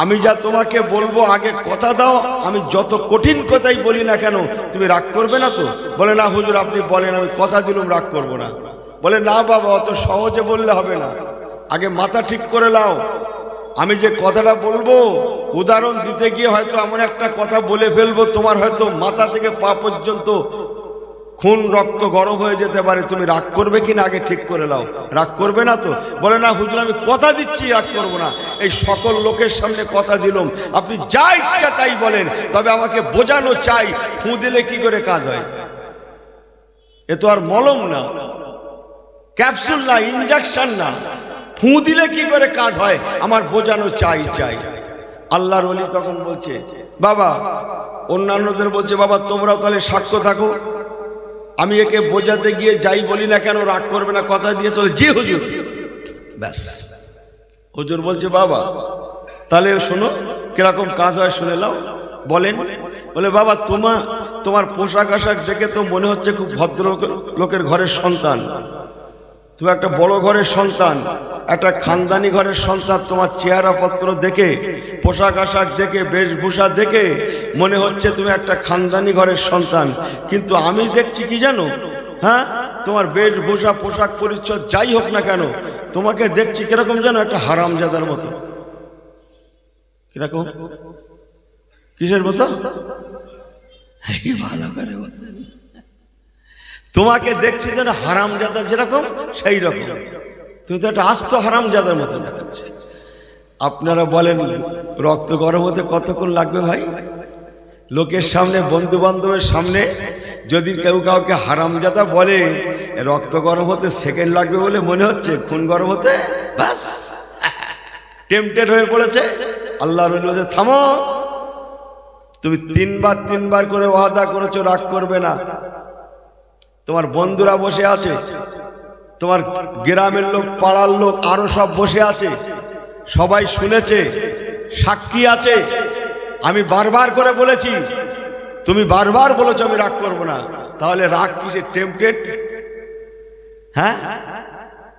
আমি যা তোমাকে বলবো আগে কথা দাও, আমি যত কঠিন কথাই বলি না কেন তুমি রাগ করবে না তো? বলে না হুজুর আপনি বলেন, আমি কথা দিলাম রাগ করব না। বলে না বাবা অত সহজে বললে হবে না, আগে মাথা ঠিক করে নাও। আমি যে কথাটা বলবো উদাহরণ দিতে গিয়ে হয়তো এমন একটা কথা বলে ফেলবো, তোমার হয়তো মাথা থেকে পা পর্যন্ত খুন রক্ত গরম হয়ে যেতে পারে। তুমি রাগ করবে কিনা আগে ঠিক করে নাও। রাগ করবে না তো? বলে না হুজুর আমি কথা দিচ্ছি রাগ করবো না। এই সকল লোকের সামনে কথা দিলাম, আপনি যা ইচ্ছা তাই বলেন, তবে আমাকে বোঝানো চাই ফু দিলে কি করে কাজ হয়। এ তো আর মলম না, ক্যাপসুল না, ইনজেকশন না, ফু দিলে কি করে কাজ হয় আমার বোঝানো চাই। আল্লাহর ওলি তখন বলছে বাবা, অন্যান্যদের বলছে বাবা তোমরাও তাহলে সাক্ষ্য থাকো, আমি একে বোঝাতে গিয়ে যাই বলি না কেন রাগ করবে না, কথা দিয়ে চলে। জি হুজুর। ব্যাস হুজুর বলছে বাবা তাহলে শোনো কিরকম কাজ হয় শুনে নাও। বলেন। বলে বাবা তোমার পোশাক আশাক দেখে তো মনে হচ্ছে খুব ভদ্র লোকের ঘরের সন্তান, তুমি একটা বড় ঘরের সন্তান, একটা খানদানি ঘরের সন্তান। তোমার চেহারা পত্র দেখে, পোশাক আশাক দেখে, বেশভূষা দেখে মনে হচ্ছে তুমি একটা খানদানি ঘরের সন্তান, কিন্তু আমি দেখছি কি জানো, হ্যাঁ তোমার বেশভূষা পোশাক পরিচ্ছদ যাই হোক না কেন, তোমাকে দেখছি কিরকম জানো, একটা হারামজাদার মতো। কিরকম? কিসের মতো? ভালো করে তোমাকে দেখছি যেন হারামজাদা যেরকম সেই রকম, তুমি তো একটা আস্ত হারামজাদার মতো দেখাচ্ছে। আপনারা বলেন রক্ত গরম হতে কতক্ষণ লাগবে ভাই? লোকের সামনে, বন্ধু বান্ধবের সামনে যদি কেউ কাউকে হারামজাদা বলে, রক্ত গরম হতে সেকেন্ড লাগবে বলে মনে হচ্ছে, খুন গরম হতে বাস টেম্পটেড হয়ে পড়েছে। আল্লাহর ওলি বলেছে থামো, তুমি তিনবার করে ওয়াদা করেছো রাগ করবে না। তোমার বন্ধুরা বসে আছে, তোমার গ্রামের লোক, পাড়ার লোক, আরো সব বসে আছে, সবাই শুনেছে, সাক্ষী আছে। আমি বারবার করে বলেছি, তুমি বারবার বলেছো আমি রাগ করব না, তাহলে রাগ কিসে? টেম্পটেড। হ্যাঁ,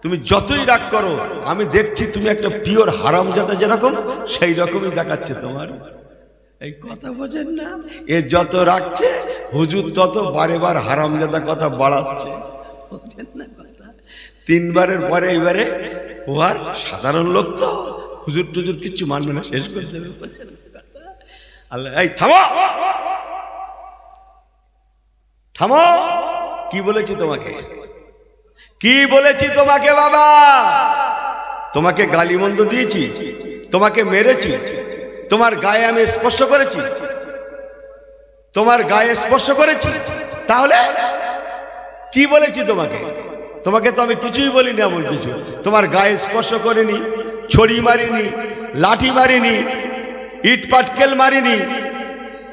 তুমি যতই রাগ করো, আমি দেখছি তুমি একটা পিওর হারামজাদা, যেরকম সেই রকমই দেখাচ্ছে তোমার। এই কথা বোঝেন না? এ যত রাখছে হুজুর তত বারে বার হারামজাদা কথা বাড়াচ্ছে, বোঝেন না কথা? তিনবারের পরে এবারে ও আর সাধারণ লোক তো, হুজুর টুজুর কিচ্ছু মানবে না, শেষ করে দেবে। আল্লাহ, এই থামো থামো, কি বলেছি তোমাকে? কি বলেছি তোমাকে বাবা? তোমাকে গালিমন্দ দিয়েছি? তোমাকে মেরেছি? তোমার গায়ে আমি স্পর্শ করেছি? তোমার গায়ে স্পর্শ করেছি? তাহলে কি বলেছি তোমাকে? তোমাকে তো আমি কিছুই বলিনি, এমন কিছু তোমার গায়ে স্পর্শ করিনি, ছড়ি মারিনি, লাঠি মারিনি, ইট পাটকেল মারিনি।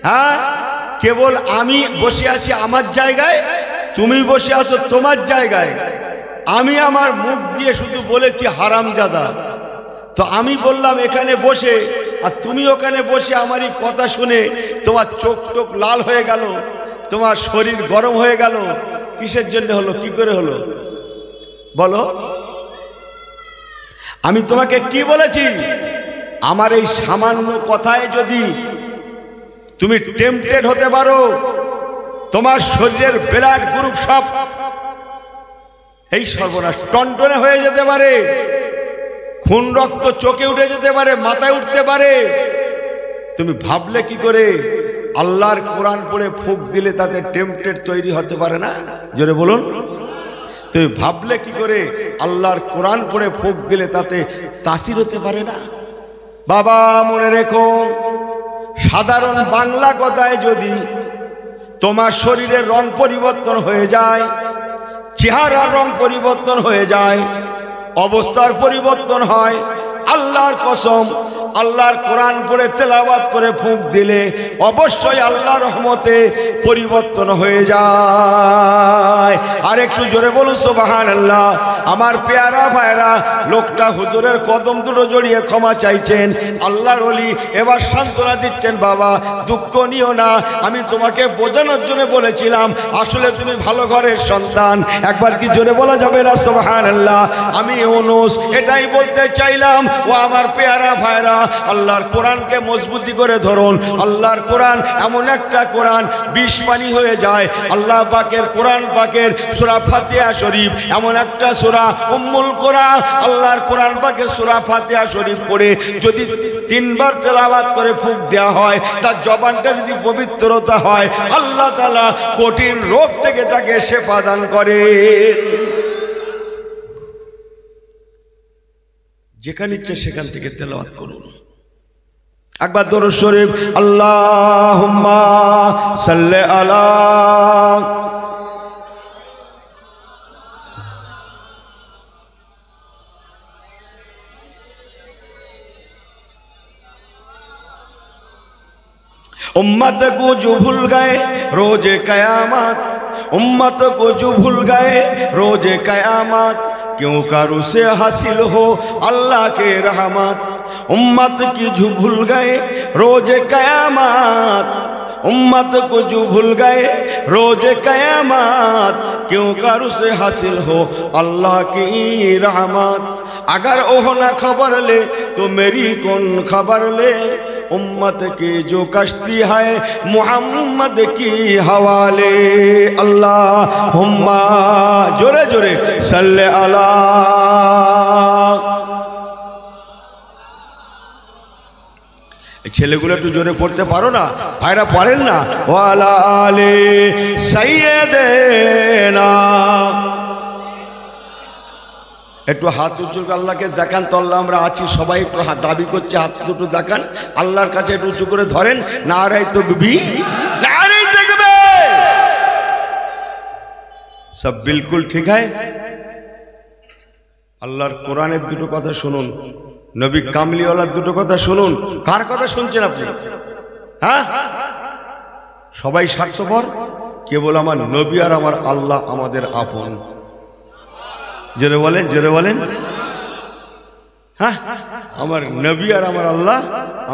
হ্যাঁ, কেবল আমি বসে আছি আমার জায়গায়, তুমি বসে আছো তোমার জায়গায়। আমি আমার মুখ দিয়ে শুধু বলেছি হারামজাদা। তো আমি বললাম এখানে বসে, আর তুমি ওখানে বসে আমারই কথা শুনে তোমার চোখ টোক লাল হয়ে গেল, তোমার শরীর গরম হয়ে গেল। কিসের জন্য হলো? কি করে হলো বলো? আমি তোমাকে কি বলেছি? আমার এই সামান্য কথায় যদি তুমি টেম্পটেড হতে পারো, তোমার শরীরের ব্লাড গ্রুপ সব এই সর্বনাশ টনটনে হয়ে যেতে পারে, খুন রক্ত চোখে উঠে যেতে পারে, মাথায় উঠতে পারে। তুমি ভাবলে কি করে? আল্লাহর কোরআন পড়ে ফুঁক দিলে তাতে টেম্পটেড তৈরি হতে পারে না? জোরে বলুন। তুমি ভাবলে কি করে? আল্লাহর কোরআন পড়ে ফুঁক দিলে তাতে তাসির হতে পারে না? বাবা মনে রেখো, সাধারণ বাংলা কথায় যদি তোমার শরীরের রং পরিবর্তন হয়ে যায়, চেহারার রং পরিবর্তন হয়ে যায়, অবস্থার পরিবর্তন হয়, আল্লাহর কসম, আল্লাহর কোরআন পড়ে তেলাওয়াত করে ফুঁক দিলে অবশ্যই আল্লাহর রহমতে পরিবর্তন হয়ে যায়। আর একটু জোরে বলুন সুবহানাল্লাহ। আমার পেয়ারা ভাইরা, লোকটা হুজুরের কদম দুটো জড়িয়ে ক্ষমা চাইছেন। আল্লাহর ওলি এবার সান্ত্বনা দিচ্ছেন, বাবা দুঃখ নিও না, আমি তোমাকে বোঝানোর জন্য বলেছিলাম, আসলে তুমি ভালো ঘরের সন্তান। একবার কি জোরে বলা যাবে না সুবহানাল্লাহ? আমি ইউনুস এটাই বলতে চাইলাম। ও আমার পেয়ারা ভাইরা, আল্লাহর কোরআনকে মজবুতি করে ধরুন। আল্লাহর কোরআন এমন একটা কোরআন, বিষ পানি হয়ে যায়। আল্লাহ পাকের কোরআন পাকের সূরা ফাতিহা শরীফ এমন একটা সূরা, উম্মুল কোরআন। আল্লাহর কোরআন পাকের সূরা ফাতিহা শরীফ পড়ে যদি তিনবার তেলাওয়াত করে ফুঁক দেওয়া হয়, তার জবানটা যদি পবিত্রতা হয়, আল্লাহ তাআলা কঠিন রোগ থেকে তাকে শেফা দান করে। যেখানে ইচ্ছে সেখান থেকে তেলাওয়াত করুন। একবার দরুদ শরীফ, আল্লাহুম্মা সাল্লি আলা उम्मत को जो भूल गए रोजे कयामत, उम्मत को जो भूल गए रोजे कयामत, क्यों कर उसे हासिल हो अल्लाह के रहमत। उम्मत की जो भूल गए रोजे कयामत, उम्मत को जो भूल गए रोजे कयामत, क्यों कर उसे हासिल हो अल्लाह की रहमत। अगर ओह ना खबर ले तो मेरी कौन खबर ले, उम्मत की जो कश्ती है मुहम्मद की हवाले। अल्लाहुम्मा जोरे जोरे सल्ले अला। ছেলেগুলো একটু জোরে পড়তে পারো না? ভাইরা পড়েন না? ওয়ালা আলে সাইয়্যিদেনা। একটু হাত উঁচু আল্লাহকে দেখান তো। আল্লাহ আমরা আছি, সবাই একটু হাত দাবি করছে, হাত দুটো দেখান আল্লাহর কাছে, একটু উঁচু করে ধরেন। নারায়ে তাকবীর, নারায়ে তাকবীর। সব বিলকুল ঠিক হয়। আল্লাহর কোরআনের দুটো কথা শুনুন, নবী কামলিওয়ালার দুটো কথা শুনুন। কার কথা শুনছেন আপনি? হ্যাঁ, সবাই স্বার্থপর, কেবল আমার নবী আর আমার আল্লাহ আমাদের আপন। জোরে বলেন, জোরে বলেন। হ্যাঁ, আমার নবী আর আমার আল্লাহ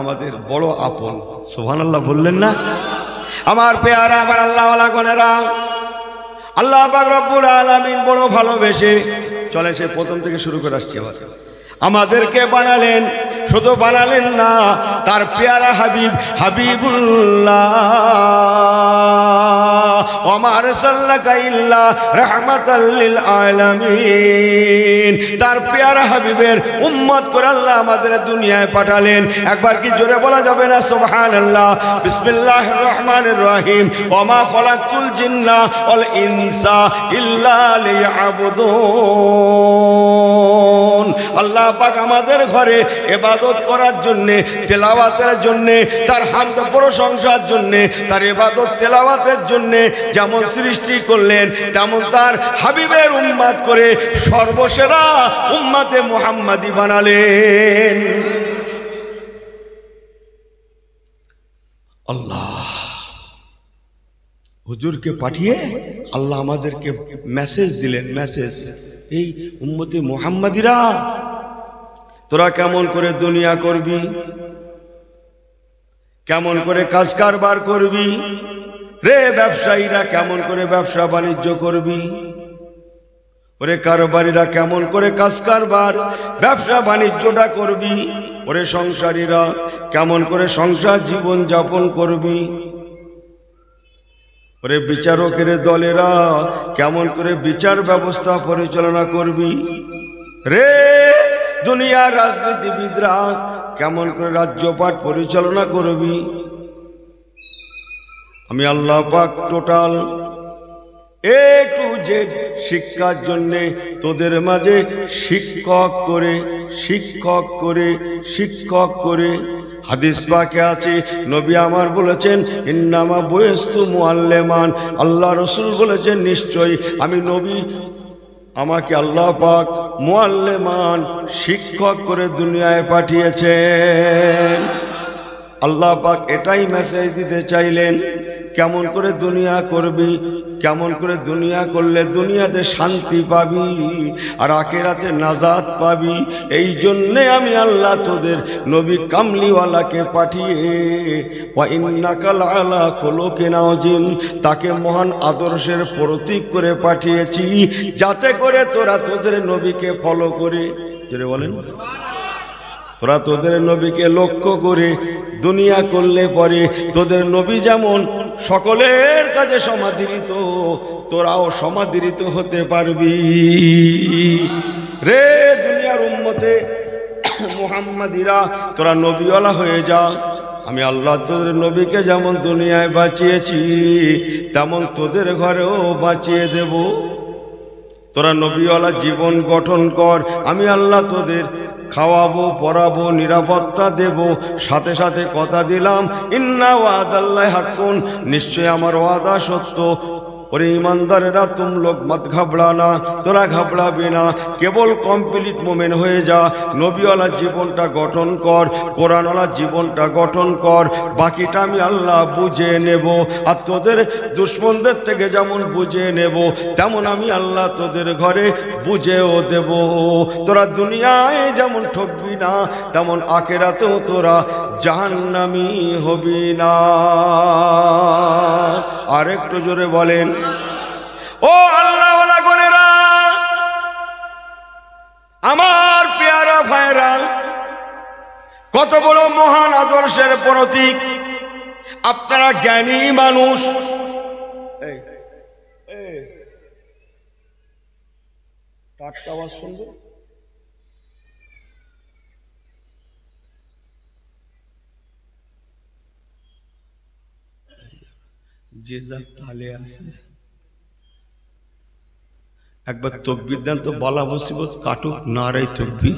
আমাদের বড় আপন। সুবহানাল্লাহ বললেন না? আমার পেয়ারা, আমার আল্লাহওয়ালা গনেরা, আল্লাহ পাক রব্বুল আলামিন বড় ভালোবেসে, চলে সে প্রথম থেকে শুরু করে আসছে, আমাদেরকে বানালেন। শুধু বানালেন না, তার পেয়ারা হাবিব হাবিবুল্লাহ, ওমা আরসালনাকা ইল্লা রাহমাতাল লিল আলামিন, তার পেয়ারা হাবিবের উম্মত করে আল্লাহ আমাদের দুনিয়ায় পাঠালেন। একবার কি জোরে বলা যাবে না সুবহানাল্লাহ? বিসমিল্লাহির রহমানির রহিম। ওমা খলাকতুল জিন্না ওয়াল ইনসা ইল্লা লিয়াবুদুন। আল্লাহ পাক আমাদের ঘরে ইবাদত করার জন্য, তেলাওয়াতের জন্য, তার হামদ প্রশংসার জন্য, তার ইবাদত তেলাওয়াতের জন্য যেমন সৃষ্টি করলেন, তেমন তার হাবিবের উম্মত করে সর্বসেরা উম্মতে মুহাম্মাদি বানালেন। আল্লাহ হুজুরকে পাঠিয়ে আল্লাহ আমাদেরকে মেসেজ দিলেন, মেসেজ, এই উম্মতে মুহাম্মাদিরা তোরা কেমন করে দুনিয়া করবি, কেমন করে কাজ কারবার করবি, রে ব্যবসায়ীরা কেমন করে ব্যবসা বাণিজ্য করবি, ওরে কারবারিরা কেমন করে কাজ কারবার ব্যবসা বাণিজ্যটা করবি, ওরে সংসারীরা কেমন করে সংসার জীবন যাপন করবি, ওরে বিচারকের দলেরা কেমন করে বিচার ব্যবস্থা পরিচালনা করবি, রে দুনিয়ার রাজনীতিবিদরা কেমন করে রাজ্যপাট পরিচালনা করবি। আমি আল্লাহ পাক টোটাল এ টু জেড শিক্ষার জন্যে তোদের মাঝে শিক্ষক করে, শিক্ষক করে, শিক্ষক করে। হাদিস পাকে আছে, নবী আমার বলেছেন ইন্নামা বুইস্তু মুআল্লিমান, আল্লাহ রাসূল বলেছেন নিশ্চয়ই আমি নবী, আমাকে আল্লাহ পাক মুআল্লিমান শিক্ষক করে দুনিয়ায় পাঠিয়েছেন। আল্লাহ পাক এটাই মেসেজ দিতে চাইলেন, কেমন করে দুনিয়া করবি, কেমন করে দুনিয়া করলে দুনিয়াতে শান্তি পাবি আর আখিরাতে নাজাত পাবি। এই জন্যে আমি আল্লাহ তোদের নবী কামলিওয়ালাকে পাঠিয়ে ওয়া ইন্নাকা লাআলা খুলুকিন আযীম, তাকে মহান আদর্শের প্রতীক করে পাঠিয়েছি, যাতে করে তোরা তোদের নবীকে ফলো করে, জোরে বলেন, তোরা তোদের নবীকে লক্ষ্য করে দুনিয়া করলে পরে তোদের নবী যেমন সকলের কাছে সমাদৃত, তোরাও সমাদৃত হতে পারবি। রে দুনিয়ার উম্মতে মুহাম্মাদিরা, তোরা নবীওয়ালা হয়ে যা। আমি আল্লাহ তোদের নবীকে যেমন দুনিয়ায় বাঁচিয়েছি, তেমন তোদের ঘরেও বাঁচিয়ে দেব। তোরা নবীওয়ালা জীবন গঠন কর, আমি আল্লাহ তোদের খাওয়াবো, পরাবো, নিরাপত্তা দেব। সাথে সাথে কথা দিলাম, ইন্না ওয়াদাল্লাহি হাক্কুন, নিশ্চয় আমার ওয়াদা সত্য। ওরে ইমানদারেরা, তুম লোক মত ঘাবড়ানা, তোরা ঘাবড়াবে না, কেবল কমপ্লিট মোমেন হয়ে যা। নবীওয়ালা জীবনটা গঠন কর, কোরআনওয়ালা জীবনটা গঠন কর, বাকিটা আমি আল্লাহ বুঝে নেব। আর তোদের দুশ্মনদের থেকে যেমন বুঝে নেব, তেমন আমি আল্লাহ তোদের ঘরে বুঝেও দেব। তোরা দুনিয়ায় যেমন ঠকবি না, তেমন আখিরাতেও তোরা জাহান্নামী হবি না। আর একটু জোরে বলেন, ও আল্লাহওয়ালা গনেরা, আমার পেয়ারা ভাইরা, কত বড় মহান আদর্শের প্রতীক। আপনারা জ্ঞানী মানুষ, টাটকা আওয়াজ শুনবে, যে যার তালে আছে। একবার তকবীর দেন তো, বালা মুসিবত কাটুক, নারে তকবীর।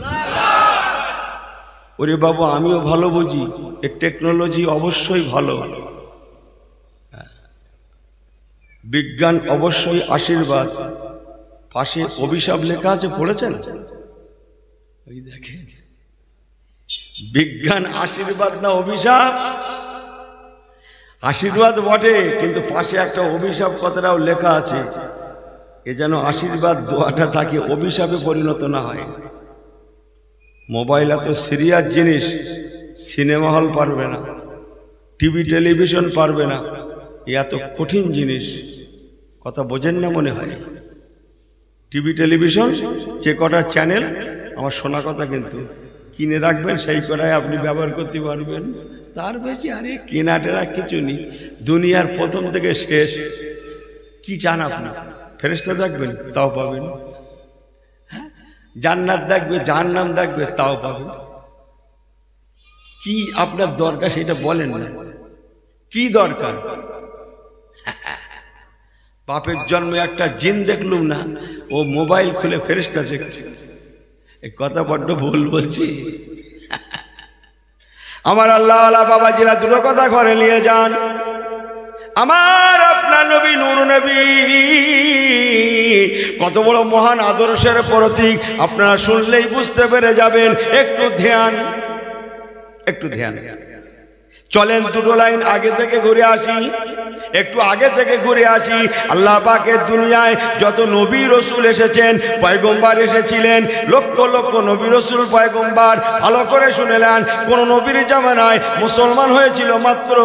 ওরে বাবু, আমিও ভালো বুঝি, এই টেকনোলজি অবশ্যই ভালো, বিজ্ঞান অবশ্যই আশীর্বাদ, পাশে অভিশাপ লেখা আছে, পড়েছেন? ওই দেখেন, বিজ্ঞান আশীর্বাদ না অভিশাপ? আশীর্বাদ বটে, কিন্তু পাশে একটা অভিশাপ কথাটাও লেখা আছে। এ যেন আশীর্বাদ দোয়াটা থাকে, অভিশাপে পরিণত না হয়। মোবাইল এত সিরিয়াস জিনিস, সিনেমা হল পারবে না, টিভি টেলিভিশন পারবে না, এত কঠিন জিনিস। কথা বোঝেন না মনে হয়? টিভি টেলিভিশন যে কটা চ্যানেল, আমার শোনা কথা, কিন্তু কিনে রাখবেন, সেই কটাই আপনি ব্যবহার করতে পারবেন। তার বেশি আরে কেনা টেনা কিছু নেই। দুনিয়ার প্রথম থেকে শেষ কি চান আপনি? ফেরেশতা দেখবেন, তাও পাবেন। জান্নাত দেখবে, জাহান্নাম দেখবে, তাও পাবেন। কি আপনার দরকার সেটা বলেন না। কি দরকার? বাপের জন্মে একটা জিন দেখলুম না, ও মোবাইল খুলে ফেরেশতা দেখছে। এই কথা বড্ড ভুল বলছি। আমার আল্লাহ বাবাজিরা দুটো কথা ঘরে নিয়ে যান। আমার আপনার নবী নূর নবী কত বড় মহান আদর্শের প্রতীক, আপনারা শুনলেই বুঝতে পেরে যাবেন। একটু ধ্যান, একটু ধ্যান। চলেন দুটো লাইন আগে থেকে ঘুরে আসি, একটু আগে থেকে ঘুরে আসি। আল্লাহ পাকের দুনিয়ায় যত নবী রসুল এসেছেন, পয়গম্বর এসেছিলেন, লক্ষ লক্ষ নবী রসুল পয়গম্বর, ভালো করে শুনেলেন। কোন নবীর জামানায় মুসলমান হয়েছিল মাত্র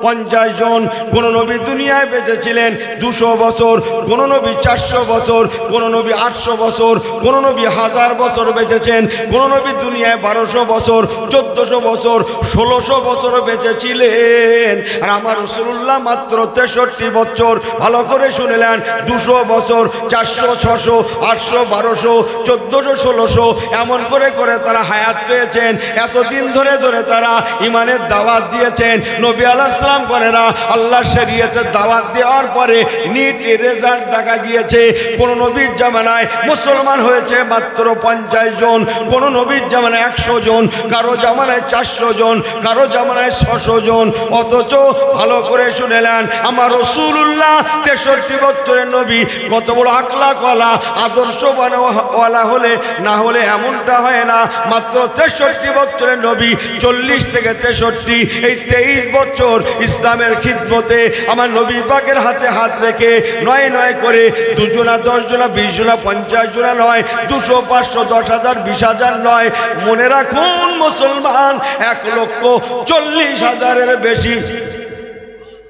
50 জন। কোন নবী দুনিয়ায় বেঁচেছিলেন 200 বছর, কোন নবী 400 বছর, কোন নবী 800 বছর, কোন নবী 1000 বছর বেঁচেছেন, কোন নবী দুনিয়ায় 1200 বছর, 1400 বছর, 1600 বছর বেঁচেছিলেন। আর আমার রাসূলুল্লাহ মাত্র 63 বছর। ভালো করে শুনেলেন, 200 বছর, 400, 600, 800, 1200, 1400, 1600 এমন করে করে তারা হায়াত পেয়েছেন। এতদিন ধরে ধরে তারা ইমানের দাওয়াত দিয়েছেন। নবী আলাইহিস সালাম করেনা আল্লাহ শরীয়তের দাওয়াত দেওয়ার পরে নিট রেজাল্ট দেখা গিয়েছে, কোন নবীর জামানায় মুসলমান হয়েছে মাত্র 50 জন, কোন নবীর জামানায় 100 জন, কারো জামানায় 400 জন, কারো জামানায় 600 জন। অথচ ভালো করে শুনেলেন, আমার রাসূলুল্লাহ 63 বছরের নবী, কত বড় আখলাকওয়ালা আদর্শওয়ালা হলে না হলে এমনটা হয় না। মাত্র 63 বছরের নবী, 40 থেকে 63, এই 23 বছর ইসলামের খিদমতে আমার নবী পাকের হাতে হাত রেখে 9 করে 2 জনা, 10 জনা, 20 জনা, 50 জনা নয়, 200, 500, 10,000, 20,000 নয়, মনে রাখুন মুসলমান 1,40,000-এর বেশি।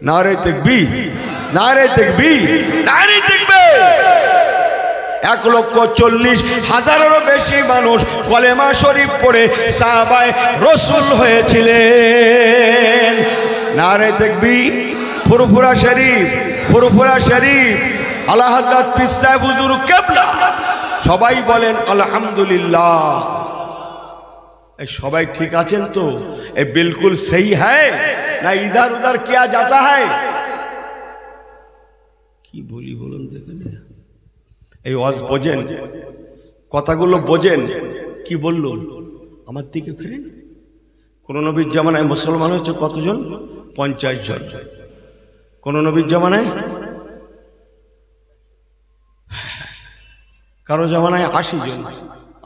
নারে তাকবীর, নারে তাকবীর, নারে তাকবীর। 1,40,000-এরও বেশি মানুষ কলেমা শরীফ পড়ে সাহাবায়ে রাসূল হয়েছিলেন। নারে তাকবীর। ফুরফুরা শরীফ, ফুরফুরা শরীফ, আলা হযরত পীর সাহেব হুজুর কিবলা, সবাই বলেন আলহামদুলিল্লাহ। এই সবাই ঠিক আছেন তো? এ বিলকুল সহি হ্যায় না ইধার উধার কিয়া যাতা হ্যায়? কি বলি বলুন দেখেন। এই ওয়াজ বোঝেন, কথাগুলো বোঝেন। কি বলল? আমার দিকে ফিরেন। কোন নবীর জামানায় মুসলমান হচ্ছে কতজন? 50 জন। কোন নবীর জামানায়, কারো জামানায় 80 জন,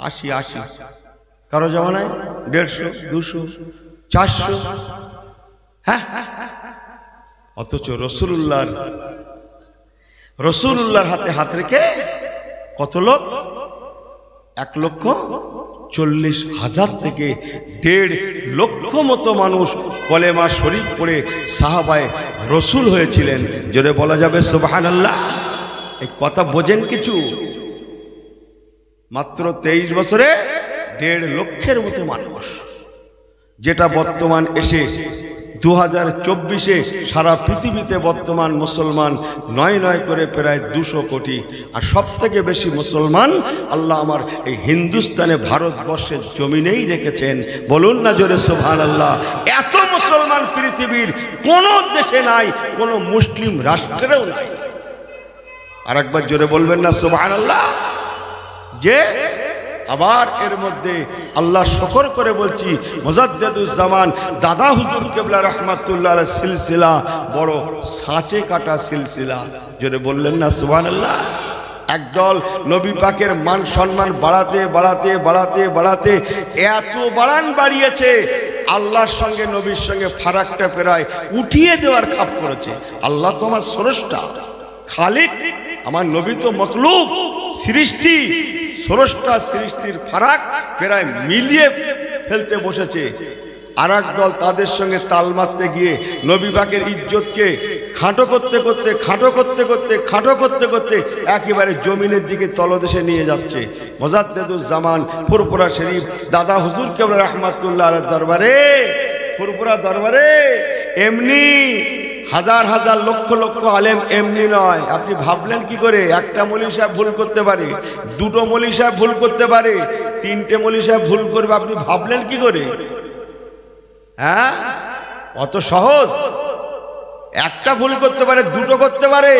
80, কারো জামানায় 150, 200, 400। হ্যাঁ, অথচ রসুল্লাহর হাতে হাত রেখে কত লোক? 1,40,000 থেকে 1.5 লক্ষ মতো মানুষ কলেমা শরীফ পড়ে সাহাবায়ে রসুল হয়েছিলেন। জোরে বলা যাবে সুবহানাল্লাহ। এই কথা বোঝেন কিছু? মাত্র 23 বছরে 1.5 লক্ষের মতো মানুষ, যেটা বর্তমান এসে 2024-এ সারা পৃথিবীতে বর্তমান মুসলমান 9 করে প্রায় 200 কোটি। আর সব থেকে বেশি মুসলমান আল্লাহ আমার এই হিন্দুস্তানে, ভারতবর্ষের জমিনেই রেখেছেন। বলুন না জোরে সুবহানাল্লাহ। এত মুসলমান পৃথিবীর কোন দেশে নাই, কোন মুসলিম রাষ্ট্রেও নাই। আর একবার জোরে বলবেন না সুবহানাল্লাহ। যে আবার এর মধ্যে আল্লাহ শুকর করে বলছি, মুজাদ্দিদুজ্জামান দাদা হুজুর কিবলা রাহমাতুল্লাহ আলাইহির সিলসিলা বড় সাঁচে কাটা সিলসিলা। জোরে বললেন না সুবহানাল্লাহ। একদল নবী পাকের মান সম্মান বাড়াতে বাড়াতে বাড়াতে বাড়াতে এত বাড়িয়েছে, আল্লাহর সঙ্গে নবীর সঙ্গে ফারাকটা প্রায় উঠিয়ে দেওয়ার খাপ করেছে। আল্লাহ তো আমার স্রষ্টা, খালিক, আমার নবী তো মখলুক, সৃষ্টি, স্রষ্টা সৃষ্টির ফারাক প্রায় মিলিয়ে ফেলতে বসেছে। আর এক দল তাদের সঙ্গে তাল মারতে গিয়ে নবী পাকের ইজ্জতকে খাটো করতে করতে খাটো করতে করতে খাটো করতে করতে একেবারে জমিনের দিকে তলদেশে নিয়ে যাচ্ছে। মোজাদ্দেদুজ্জামান ফুরফুরা শরীফ দাদা হুজুর কেবল রহমাতুল্লাহ আলাইহির দরবারে, ফুরফুরা দরবারে এমনি হাজার হাজার লক্ষ লক্ষ আলেম এমনি নয়। আপনি ভাবলেন কি করে একটা মৌলী সাহেব ভুল করতে পারে, দুটো মৌলী সাহেব ভুল করতে পারে, তিনটে মৌলী সাহেব ভুল করবে, আপনি ভাবলেন কি করে? হ্যাঁ, অত সহজ? একটা ভুল করতে পারে, দুটো করতে পারে,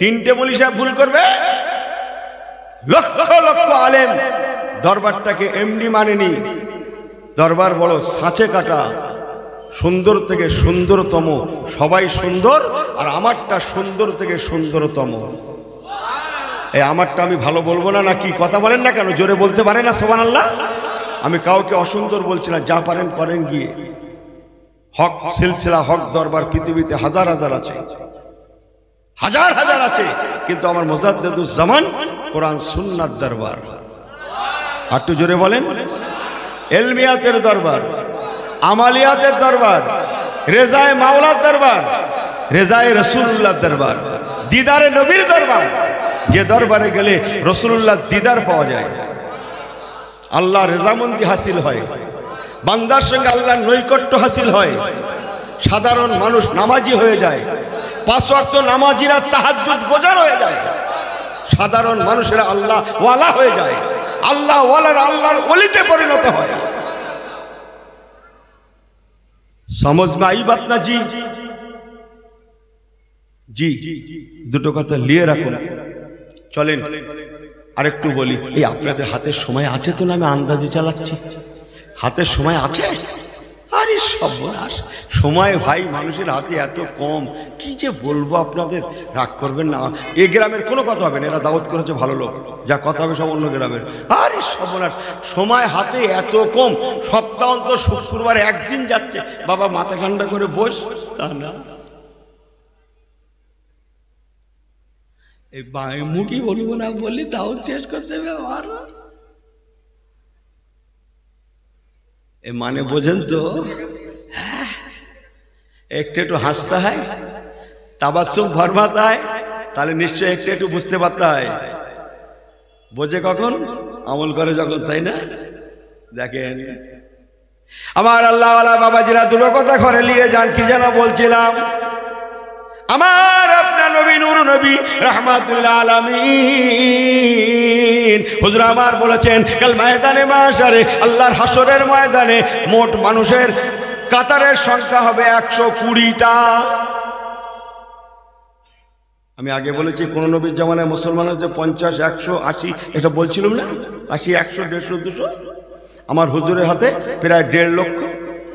তিনটে মৌলী সাহেব ভুল করবে? লক্ষ লক্ষ আলেম দরবারটাকে এমনি মানেনি। দরবার বড় সাঁচে কাটা, সুন্দর থেকে সুন্দরতম, সবাই সুন্দর, আর আমারটা সুন্দর থেকে সুন্দরতম। এই আমারটা আমি ভালো বলবো না নাকি? কথা বলেন না কেন? জোরে বলতে পারে না সুবহানাল্লাহ? আমি কাউকে অসুন্দর বলছি না, যা পারেন করেন গিয়ে। হক সিলসিলা, হক দরবার পৃথিবীতে হাজার হাজার আছে, হাজার হাজার আছে, কিন্তু আমার মোজাদ্দেদুজ্জামান কোরআন সুন্নাত দরবার। একটু জোরে বলেন। এলমিয়াতের দরবার, আমালিয়াতের দরবার, রেজায়ে মাওলার দরবার, রেজায়ে রাসূলুল্লাহর দরবার, দিদারে নবীর দরবার, যে দরবারে গেলে রাসূলুল্লাহ দিদার পাওয়া যায়, আল্লাহ রেজামন্দি হাসিল হয়, বান্দার সঙ্গে আল্লাহর নৈকট্য হাসিল হয়, সাধারণ মানুষ নামাজি হয়ে যায়, 5 ওয়াক্ত নামাজিরা তাহাজ্জুদ গোজার হয়ে যায়, সাধারণ মানুষেরা আল্লাহ ওয়ালা হয়ে যায়, আল্লাহ ওয়ালারা আল্লাহর ওলিতে পরিণত হয়। समझ में आई बात ना जी? जी দুটো কথা নিয়ে রাখুন। চলেন আরেকটু বলি, এই আপনাদের হাতে সময় আছে তো? না আমি আন্দাজে চালাচ্ছি? হাতে সময় আছে? আরে সর্বনাশ, সময় ভাই মানুষের হাতে এত কম, কি যে বলবো আপনাদের, রাগ করবেন না। এ গ্রামের কোনো কথা হবে না, এরা দাওয়াত করেছে ভালো লোক, যা কথা হবে সব অন্য গ্রামের। আরে সর্বনাশ, সময় হাতে এত কম, সপ্তাহান্ত শুক্রবার একদিন যাচ্ছে, বাবা মাথা ঠান্ডা করে বস, তা না। এই মুখই বলবো না বলি দাওয়াত শেষ করতে হবে আমার। এ মানে বোঝেন তো? একটু একটু হাসতে হয়, তাবাসসুম ফরমাতে হয়, তাহলে নিশ্চয়ই একটু একটু বুঝতে পারতে হয়। বোঝে কখন? আমল করে যখন, তাই না? দেখেন আমার আল্লাহওয়ালা বাবাজিরা দুটো কথা ঘরে নিয়ে যান। কি যেন বলছিলাম? আমার আপনার নবী নূর নবী রাহমাতুল্লাহ আলামিন হুজুর আমার বলেছেন, কাল ময়দানে মাশারে, আল্লাহর হাসরের ময়দানে মোট মানুষের কাতারের সংখ্যা হবে 120টা। আমি আগে বলেছি কোন নবীর জামানায় মুসলমানের যে 50, 100, 80 এটা বলছিলাম না? 80, 100, 150, 200। আমার হুজুরের হাতে প্রায় 1.5 লক্ষ।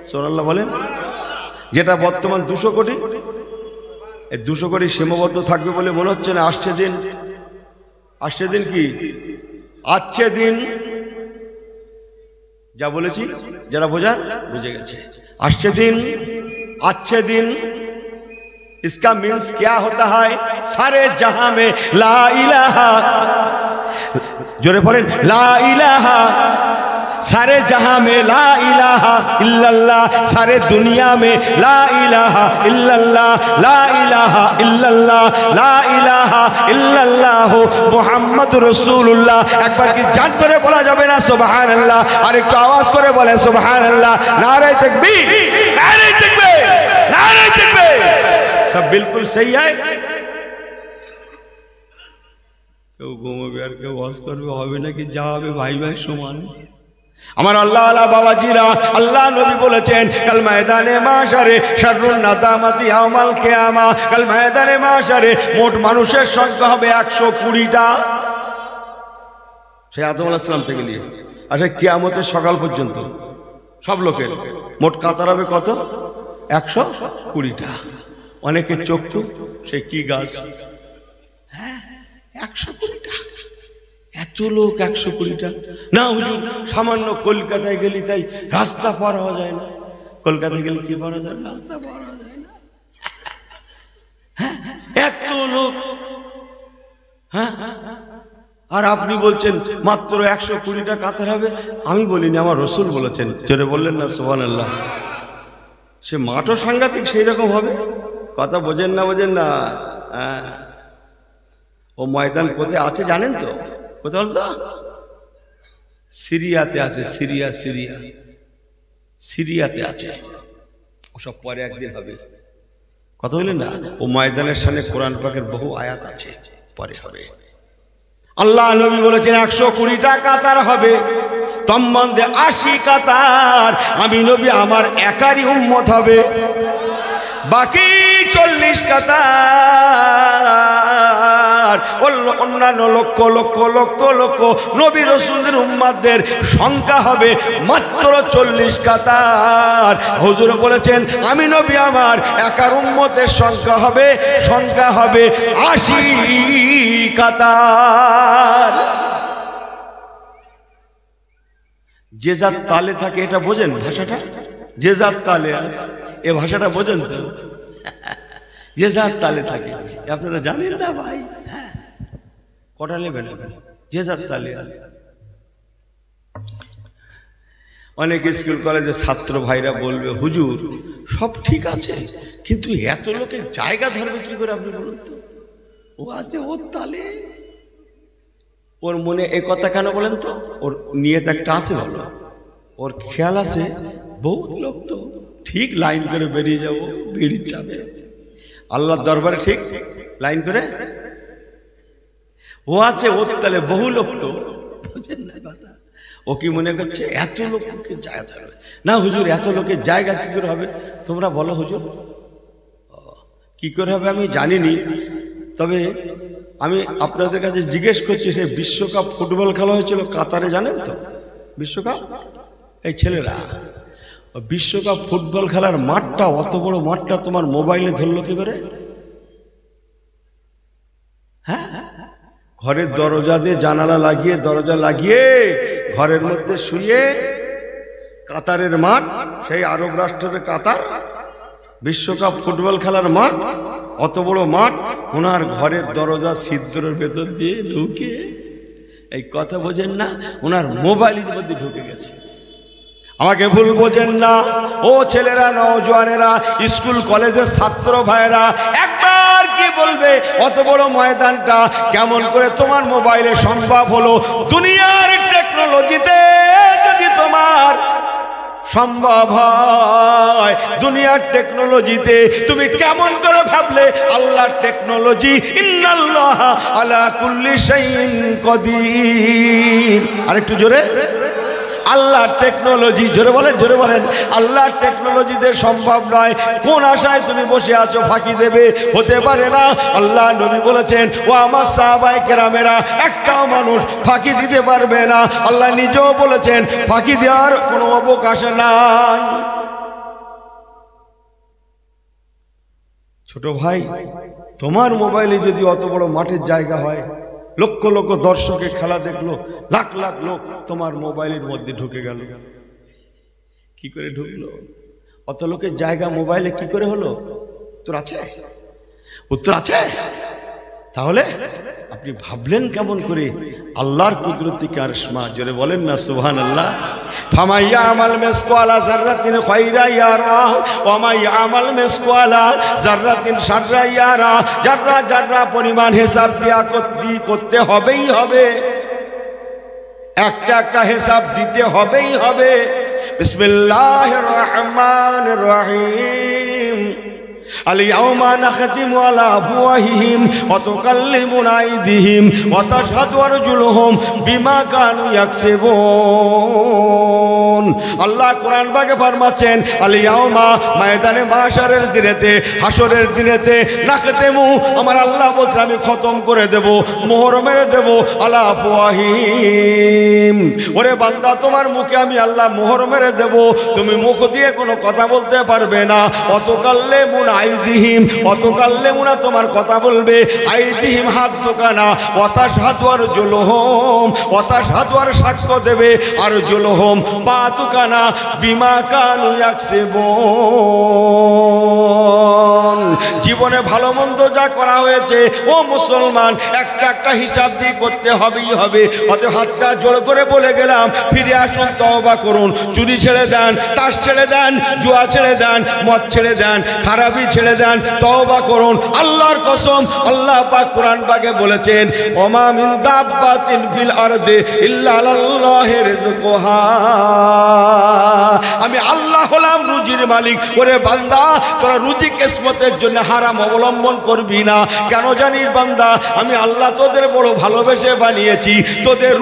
সুবহানাল্লাহ বলেন। যেটা বর্তমান 200 কোটি। এই 200 কোটি সীমাবদ্ধ থাকবে বলে মনে হচ্ছে না। আসছে দিন, আসছে দিন কি? আজকে দিন যা বলেছি যারা বোঝার বুঝে গেছে। আসছে দিন, अच्छे दिन, इसका मीन्स क्या होता है? सारे जहां में ला इलाहा, जोरे पढ़ें, ला इलाहा, सारे जहां में ला इलाहा इल्लल्लाह, सारे दुनिया में ला इलाहा इल्लल्लाह, ला इलाहा इल्लल्लाह, ला इलाहा इल्लल्लाह मुहम्मद रसूलुल्लाह। एक बार की जान करे बोला जाबे ना सुभान अल्लाह, और एक तो आवाज करे बोले सुभान अल्लाह। नारे तकबीर, नारे तकबीर, नारे तकबीर। सब बिल्कुल सही है। কেউ ঘুমাবে আর কেউ ওয়াজ করবে, হবে নাকি যা হবে ভাই ভাই সমান। আমার আল্লাহ আলা বাবাজিরা, আল্লাহ নবী বলেছেন কাল ময়দানে মাশারে শাররুন নাদামাতি ইয়াউমাল কিয়ামা, কাল ময়দানে মাশারে মোট মানুষের সংখ্যা হবে 120টা। সেই আদম আলাইহিস সালাম থেকে নিয়ে আচ্ছা কিয়ামতের সকাল পর্যন্ত সব লোকের মোট কাতার হবে কত? 120টা। অনেকের চোখ তো সে কি গাছ, হ্যাঁ 120টা। এত লোক 120টা না হুজুর, সামান্য কলকাতায় গেলি তাই রাস্তা পার হওয়া যায় না। কলকাতায় গেলে কি পারা যায়? রাস্তা পার হওয়া যায় না। হ্যাঁ, এত লোক। হ্যাঁ, আর আপনি বলছেন মাত্র 120টা কাতার হবে। আমি বলিনি, আমার রসুল বলেছেন। জোরে বললেন না সুবহানাল্লাহ? সে মাঠও সাংঘাতিক সেই রকম হবে। কথা বোঝেন না, বোঝেন না? হ্যাঁ, ও ময়দান কোথায় আছে জানেন তো? কোথায় বলতো? সিরিয়াতে আছে। সিরিয়াতে আছে। ওসব পরে একদিন হবে। কথা বললেন না? ও ময়দানের সামনে কোরআন পাকের বহু আয়াত আছে, পরে হবে। আল্লাহ নবী বলেছেন 120টা কাতার হবে, তন্মধ্যে 80 কাতার আমি নবী আমার একারই উম্মত হবে, বাকি 40 কাতার অন্যান্য লক্ষ লক্ষ লক্ষ লক্ষ নবী রাসূলদের উম্মতদের সংখ্যা হবে মাত্র 40 কাতার। হুজুর বলেছেন আমি নবী আমার একার উম্মতের সংখ্যা হবে 80 কাতার। যে যার তালে থাকে, এটা বোঝেন ভাষাটা? যে যার তালে আছে, এ ভাষাটা বোঝেন তো? যে যার তালে থাকে, আপনারা জানেন না ভাই? হ্যাঁ, কটা নেবেন? যে যার তালে আছে। অনেক স্কুল কলেজের ছাত্র ভাইরা বলবে হুজুর সব ঠিক আছে, কিন্তু এত লোকের জায়গা ধরবে কি করে আপনি বলুন তো? ও আছে ওর তালে। ওর মনে এ কথা কেন বলেন তো? ওর নিয়ত একটা আছে, ভালো। ওর খেয়াল আছে বহুত লোক তো ঠিক লাইন করে বেরিয়ে যাবো, ভিড় যাবে আল্লাহর দরবারে, ঠিক লাইন করে। ও আছে ওর তালে বহু লোক তো, বুঝেন না কথা? ও কি মনে করছে এত লোককে জায়গা ধরবে? না হুজুর, এত লোকের জায়গা কি করে হবে তোমরা বলো হুজুর? কি করে হবে আমি জানিনি, তবে আমি আপনাদের কাছে জিজ্ঞেস করছি, সে বিশ্বকাপ ফুটবল খেলা হয়েছিল কাতারে, জানেন তো? বিশ্বকাপ, এই ছেলেরা বিশ্বকাপ ফুটবল খেলার মাঠটা, অত বড় মাঠটা তোমার মোবাইলে ধরলো কি করে? হ্যাঁ, ঘরের দরজা দিয়ে জানালা লাগিয়ে, দরজা লাগিয়ে ঘরের মধ্যে শুয়ে কাতারের মাঠ, সেই আরব রাষ্ট্রের কাতার, বিশ্বকাপ ফুটবল খেলার মাঠ, অত বড় মাঠ, ওনার ঘরের দরজা ছিদ্রের ভেতর দিয়ে ঢুকে, এই কথা বোঝেন না, ওনার মোবাইলের মধ্যে ঢুকে গেছে। আমাকে ভুল বোঝেন না ও ছেলেরা, নওজোয়ানেরা, স্কুল কলেজের ছাত্র ভাইরা, একবার কি বলবে অত বড় ময়দানটা কেমন করে তোমার মোবাইলে সম্ভব হলো? দুনিয়ার টেকনোলজিতে যদি তোমার সম্ভব হয়, দুনিয়ার টেকনোলজিতে তুমি কেমন করে ভাবলে আল্লাহর টেকনোলজি? ইন্নাল্লাহ আলা কুল্লি শাইইন কাদির। আরেকটু জোরে, আল্লাহর টেকনোলজি, জোরে বলেন, জোরে বলেন, আল্লাহর টেকনোলজিতে সম্ভব নয়। কোন আশায় তুমি বসে আছো ফাঁকি দেবে? হতে পারে না। আল্লাহ নবী বলেছেন ও আমার সাহাবায়ে কেরামেরা, একটাও মানুষ ফাঁকি দিতে পারবে না। আল্লাহ নিজেও বলেছেন ফাঁকি দেওয়ার কোনো অবকাশ নাই। ছোট ভাই, তোমার মোবাইলে যদি অত বড় মাঠের জায়গা হয়, লক্ষ লক্ষ দর্শকের খেলা দেখলো, লাখ লাখ লোক তোমার মোবাইলের মধ্যে ঢুকে গেল, কি করে ঢুকলো? অত লোকের জায়গা মোবাইলে কি করে হলো? উত্তর আছে? উত্তর আছে? তাহলে আপনি ভাবলেন কেমন করে আল্লাহর কুদরতি কারিশমা? জোরে বলেন না সুবহানাল্লাহ। ফামাইয়া আমাল মিসকালা যাররাতিন খায়রা ইয়ারা ওয়া মাইয়া আমাল মিসকালা যাররাতিন শাররা ইয়ারা। যাররা যাররা পরিমাণ হিসাব দিয়া করতে হবেই হবে, একটা একটা হিসাব দিতে হবেই হবে। বিসমিল্লাহির রহমানির রহিম। আল-ইয়াওমা নাখতিমু আলা আফওয়াহিহিম ওয়া তুকাল্লিমুনা আইদিহিম ওয়া তাশহাদু আরজুলুহুম বিমা কানু ইয়াকসিবুন। আল্লাহ কোরআন পাকে ফরমাচ্ছেন আল-ইয়াওমা, ময়দানে মাশারের দিনেতে, হাসরের দিনেতে, নাখতিমু, আমার আল্লাহ বলছেন আমি খতম করে দেব, মোহর মেরে দেব, আলা আফওয়াহিহিম, ওরে বান্দা তোমার মুখে আমি আল্লাহ মোহর মেরে দেব, তুমি মুখ দিয়ে কোনো কথা বলতে পারবে না। ওয়া তুকাল্লিমুনা আইদিহিম অতকাল্লেমুনা তোমার কথা বলবে, আইদিহিম হাত দোকানা, ওয়াতাশহাদু আরজুলুহুম ওয়াতাশহাদু আর সাক্ষ্য দেবে আরজুলুহুম পা দোকানা বিমা কানু ইয়াকসিবুন। জীবনে ভালো মন্দ যা করা হয়েছে ও মুসলমান একটা একটা হিসাব দিয়ে করতে হবেই হবে। অতএব হাতটা জোর করে বলে গেলাম, ফিরে আসুন, তওবা করুন, চুরি ছেড়ে দেন, তাস ছেড়ে দেন, জুয়া ছেড়ে দেন, মদ ছেড়ে দেন, খারাপি ছেড়ে দেন, তওবা করুন। আল্লাহর কসম, আল্লাহ পাক কোরআন পাকে বলেছেন, ওমা মিন দাব্বাতিন ফিল আরদি ইল্লা আলাল্লাহি রিজকুহা। আমি আল্লাহ হলাম রুজির মালিক। ওরে বান্দা, তোরা রুজি কিসমতের জন্য হারাম অবলম্বন করবি না। কেন জানিস বান্দা, আমি আল্লাহ তোদের বড় ভালোবেসে বানিয়েছি, তোদের